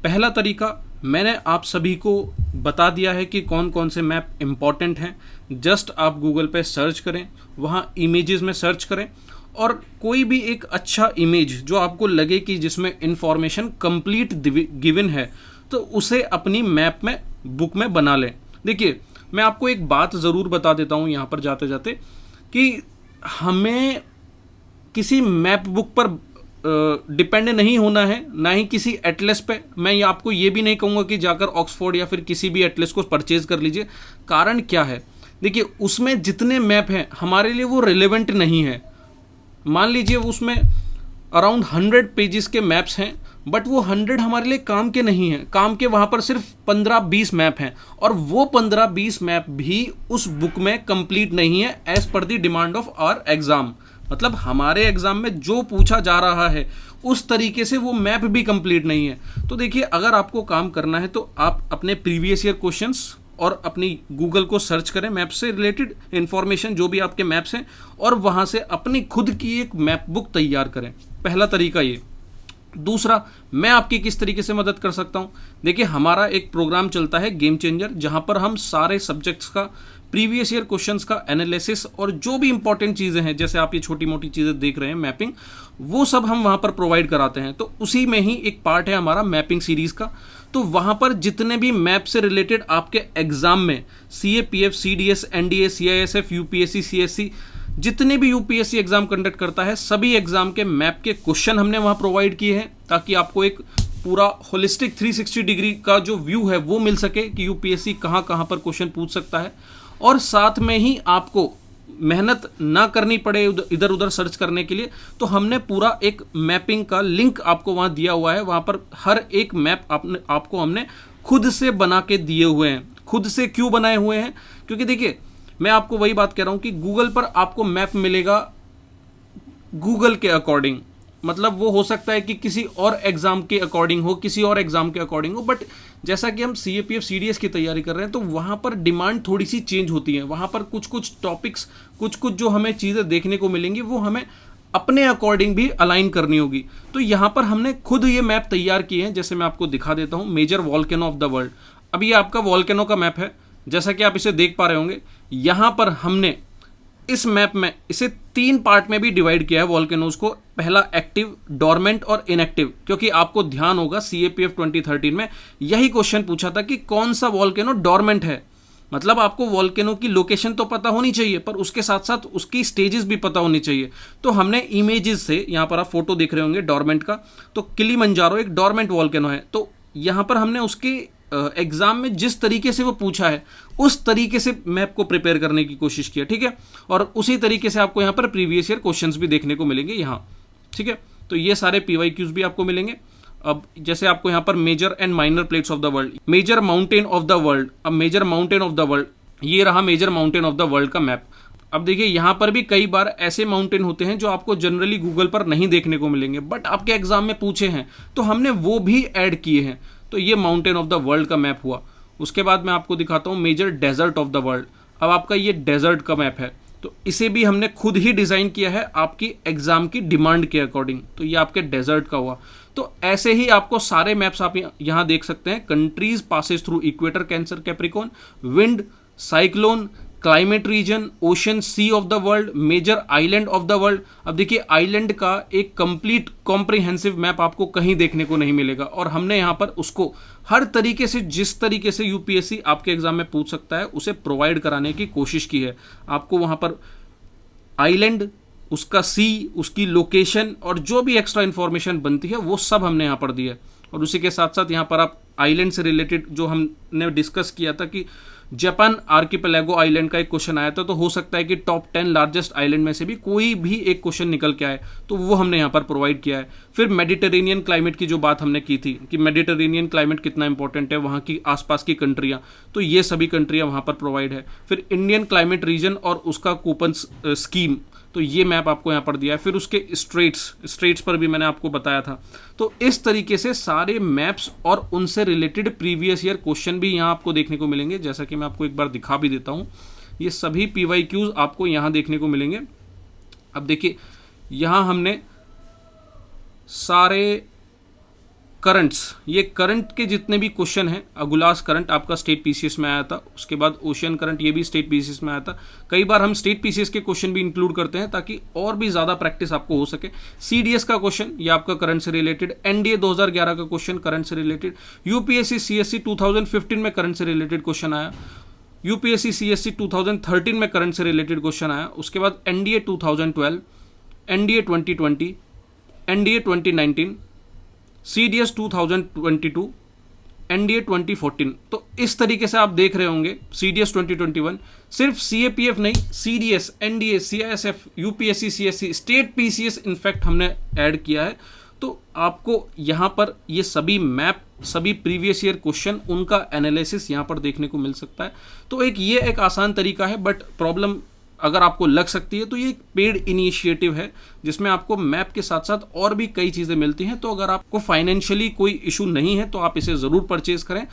पहला तरीका मैंने आप सभी को बता दिया है कि कौन कौन से मैप इंपॉर्टेंट हैं। जस्ट आप गूगल पे सर्च करें, वहाँ इमेजेस में सर्च करें और कोई भी एक अच्छा इमेज जो आपको लगे कि जिसमें इंफॉर्मेशन कंप्लीट गिवन है, तो उसे अपनी मैप में, बुक में बना लें। देखिए, मैं आपको एक बात ज़रूर बता देता हूँ यहाँ पर जाते जाते कि हमें किसी मैप बुक पर डिपेंड नहीं होना है, ना ही किसी एटलस पे। मैं आपको ये भी नहीं कहूँगा कि जाकर ऑक्सफोर्ड या फिर किसी भी एटलस को परचेज कर लीजिए। कारण क्या है, देखिए, उसमें जितने मैप हैं हमारे लिए वो रिलेवेंट नहीं है। मान लीजिए उसमें अराउंड 100 पेजेस के मैप्स हैं, बट वो 100 हमारे लिए काम के नहीं हैं। काम के वहाँ पर सिर्फ 15-20 मैप हैं, और वो 15-20 मैप भी उस बुक में कंप्लीट नहीं है as per the demand of our exam. मतलब हमारे एग्जाम में जो पूछा जा रहा है उस तरीके से वो मैप भी कंप्लीट नहीं है। तो देखिए, अगर आपको काम करना है तो आप अपने प्रीवियस ईयर क्वेश्चंस और अपनी गूगल को सर्च करें, मैप से रिलेटेड इंफॉर्मेशन जो भी आपके मैप्स हैं, और वहाँ से अपनी खुद की एक मैप बुक तैयार करें। पहला तरीका ये। दूसरा, मैं आपकी किस तरीके से मदद कर सकता हूँ। देखिए, हमारा एक प्रोग्राम चलता है गेम चेंजर, जहाँ पर हम सारे सब्जेक्ट्स का प्रीवियस ईयर क्वेश्चंस का एनालिसिस और जो भी इंपॉर्टेंट चीज़ें हैं, जैसे आप ये छोटी मोटी चीज़ें देख रहे हैं मैपिंग, वो सब हम वहाँ पर प्रोवाइड कराते हैं। तो उसी में ही एक पार्ट है हमारा मैपिंग सीरीज़ का। तो वहाँ पर जितने भी मैप से रिलेटेड आपके एग्जाम में CAPF, CDS, NDA, CISF, UPSC, CSC, जितने भी UPSC एग्जाम कंडक्ट करता है, सभी एग्जाम के मैप के क्वेश्चन हमने वहाँ प्रोवाइड किए हैं, ताकि आपको एक पूरा होलिस्टिक 360 डिग्री का जो व्यू है वो मिल सके कि UPSC कहाँ कहाँ पर क्वेश्चन पूछ सकता है। और साथ में ही आपको मेहनत ना करनी पड़े इधर उधर सर्च करने के लिए, तो हमने पूरा एक मैपिंग का लिंक आपको वहाँ दिया हुआ है। वहाँ पर हर एक मैप आपको हमने खुद से बना के दिए हुए हैं। खुद से क्यों बनाए हुए हैं? क्योंकि देखिए, मैं आपको वही बात कह रहा हूँ कि गूगल पर आपको मैप मिलेगा गूगल के अकॉर्डिंग। मतलब वो हो सकता है कि किसी और एग्जाम के अकॉर्डिंग हो, किसी और एग्जाम के अकॉर्डिंग हो, बट जैसा कि हम CAPF, CDS की तैयारी कर रहे हैं, तो वहाँ पर डिमांड थोड़ी सी चेंज होती है। वहाँ पर कुछ कुछ टॉपिक्स, कुछ कुछ जो हमें चीज़ें देखने को मिलेंगी, वो हमें अपने अकॉर्डिंग भी अलाइन करनी होगी। तो यहाँ पर हमने खुद ये मैप तैयार किए हैं। जैसे मैं आपको दिखा देता हूँ, major volcano of the world. अब ये आपका वॉल्केनो का मैप है, जैसा कि आप इसे देख पा रहे होंगे। यहाँ पर हमने इस मैप में इसे 3 पार्ट में भी डिवाइड किया है वॉल्केनोज को। पहला एक्टिव, डोरमेंट और इनएक्टिव, क्योंकि आपको ध्यान होगा CAPF 2013 में यही क्वेश्चन पूछा था कि कौन सा वॉल्केनो डोरमेंट है। मतलब आपको वॉल्केनो की लोकेशन तो पता होनी चाहिए, पर उसके साथ साथ उसकी स्टेजेस भी पता होनी चाहिए। तो हमने इमेजेस से, यहाँ पर आप फोटो देख रहे होंगे डोरमेंट का, तो किलिमंजारो एक डोरमेंट वॉल्केनो है। तो यहाँ पर हमने उसके एग्जाम में जिस तरीके से वो पूछा है उस तरीके से मैप को प्रिपेयर करने की कोशिश किया, ठीक है। और उसी तरीके से आपको यहाँ पर प्रीवियस ईयर क्वेश्चंस भी देखने को मिलेंगे यहाँ, ठीक है। तो ये सारे PYQs भी आपको मिलेंगे। अब जैसे आपको यहाँ पर major and minor plates of the world, major mountain of the world, अब major mountain of the world, ये रहा major mountain of the world का मैप। अब देखिए यहाँ पर भी कई बार ऐसे माउंटेन होते हैं जो आपको जनरली गूगल पर नहीं देखने को मिलेंगे, बट आपके एग्जाम में पूछे हैं तो हमने वो भी ऐड किए हैं। तो ये माउंटेन ऑफ द वर्ल्ड का मैप हुआ। उसके बाद मैं आपको दिखाता हूँ major desert of the world. अब आपका ये डेजर्ट का मैप है, तो इसे भी हमने खुद ही डिज़ाइन किया है आपकी एग्जाम की डिमांड के अकॉर्डिंग। तो ये आपके डेजर्ट का हुआ। तो ऐसे ही आपको सारे मैप्स आप यहाँ देख सकते हैं। Countries passes through equator, cancer, capricorn, wind, cyclone, climate region, ocean, sea of the world, major island of the world. अब देखिए आइलैंड का एक कंप्लीट कॉम्प्रिहेंसिव मैप आपको कहीं देखने को नहीं मिलेगा, और हमने यहाँ पर उसको हर तरीके से, जिस तरीके से यूपीएससी आपके एग्जाम में पूछ सकता है, उसे प्रोवाइड कराने की कोशिश की है। आपको वहाँ पर आइलैंड, उसका सी, उसकी लोकेशन और जो भी एक्स्ट्रा इन्फॉर्मेशन बनती है वो सब हमने यहाँ पर दी है। और उसी के साथ साथ यहाँ पर आप आइलैंड से रिलेटेड जो हमने डिस्कस किया था कि जापान आर्किपेलागो आइलैंड का एक क्वेश्चन आया था, तो हो सकता है कि टॉप 10 लार्जेस्ट आइलैंड में से भी कोई भी एक क्वेश्चन निकल के आए, तो वो हमने यहाँ पर प्रोवाइड किया है। फिर मेडिटेरेनियन क्लाइमेट की जो बात हमने की थी कि मेडिटेरेनियन क्लाइमेट कितना इंपॉर्टेंट है, वहाँ की आसपास की कंट्रियाँ, तो ये सभी कंट्रियाँ वहाँ पर प्रोवाइड है। फिर इंडियन क्लाइमेट रीजन और उसका कूपन स्कीम, तो ये मैप आपको यहाँ पर दिया है। फिर उसके स्ट्रेट्स पर भी मैंने आपको बताया था। तो इस तरीके से सारे मैप्स और उनसे रिलेटेड प्रीवियस ईयर क्वेश्चन भी यहाँ आपको देखने को मिलेंगे। जैसा कि मैं आपको एक बार दिखा भी देता हूँ, ये सभी PYQs आपको यहाँ देखने को मिलेंगे। अब देखिए यहाँ हमने सारे करंट्स, ये करंट के जितने भी क्वेश्चन हैं, अगुलास करंट आपका स्टेट PCS में आया था, उसके बाद ओशियन करंट ये भी स्टेट PCS में आया था। कई बार हम स्टेट PCS के क्वेश्चन भी इंक्लूड करते हैं ताकि और भी ज़्यादा प्रैक्टिस आपको हो सके। CDS का क्वेश्चन ये आपका करंट से रिलेटेड, NDA 2011 का क्वेश्चन करंट से रिलेटेड, UPSC CSC 2015 में करंट से रिलेटेड क्वेश्चन आया, UPSC CSC 2013 में करंट से रिलेटेड क्वेश्चन आया। उसके बाद NDA 2012, NDA 2020, NDA 2019, CDS 2022, NDA 2014। तो इस तरीके से आप देख रहे होंगे CDS 2021, सिर्फ CAPF नहीं, CDS, NDA, CISF, UPSC CSC, state PCS in fact हमने ऐड किया है। तो आपको यहाँ पर ये सभी मैप, सभी प्रीवियस ईयर क्वेश्चन, उनका एनालिसिस यहाँ पर देखने को मिल सकता है। तो ये एक आसान तरीका है, बट प्रॉब्लम अगर आपको लग सकती है तो ये एक पेड इनिशिएटिव है जिसमें आपको मैप के साथ साथ और भी कई चीज़ें मिलती हैं। तो अगर आपको फाइनेंशियली कोई इशू नहीं है तो आप इसे ज़रूर परचेज करें,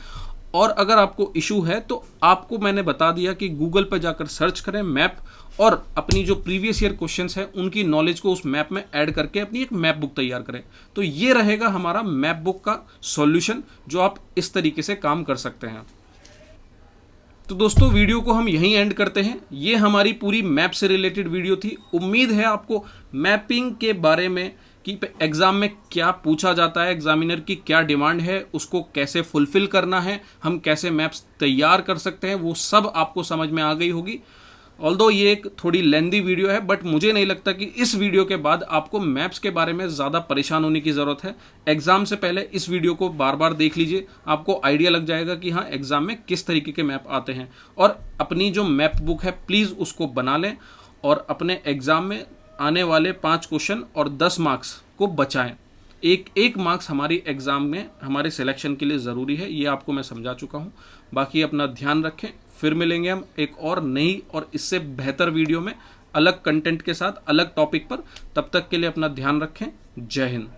और अगर आपको इशू है तो आपको मैंने बता दिया कि गूगल पर जाकर सर्च करें मैप, और अपनी जो प्रीवियस ईयर क्वेश्चंस हैं उनकी नॉलेज को उस मैप में ऐड करके अपनी एक मैप बुक तैयार करें। तो ये रहेगा हमारा मैप बुक का सॉल्यूशन, जो आप इस तरीके से काम कर सकते हैं। तो दोस्तों वीडियो को हम यहीं एंड करते हैं। ये हमारी पूरी मैप से रिलेटेड वीडियो थी। उम्मीद है आपको मैपिंग के बारे में कि एग्ज़ाम में क्या पूछा जाता है, एग्जामिनर की क्या डिमांड है, उसको कैसे फुलफिल करना है, हम कैसे मैप्स तैयार कर सकते हैं, वो सब आपको समझ में आ गई होगी। ऑल्दो ये एक थोड़ी लेंदी वीडियो है, बट मुझे नहीं लगता कि इस वीडियो के बाद आपको मैप्स के बारे में ज़्यादा परेशान होने की ज़रूरत है। एग्ज़ाम से पहले इस वीडियो को बार बार देख लीजिए, आपको आइडिया लग जाएगा कि हाँ एग्ज़ाम में किस तरीके के मैप आते हैं। और अपनी जो मैप बुक है प्लीज़ उसको बना लें, और अपने एग्ज़ाम में आने वाले 5 क्वेश्चन और 10 मार्क्स को बचाएँ। एक मार्क्स हमारी एग्ज़ाम में हमारे सिलेक्शन के लिए ज़रूरी है, ये आपको मैं समझा चुका हूँ। बाकी अपना ध्यान रखें, फिर मिलेंगे हम एक और नई और इससे बेहतर वीडियो में, अलग कंटेंट के साथ, अलग टॉपिक पर। तब तक के लिए अपना ध्यान रखें। जय हिंद।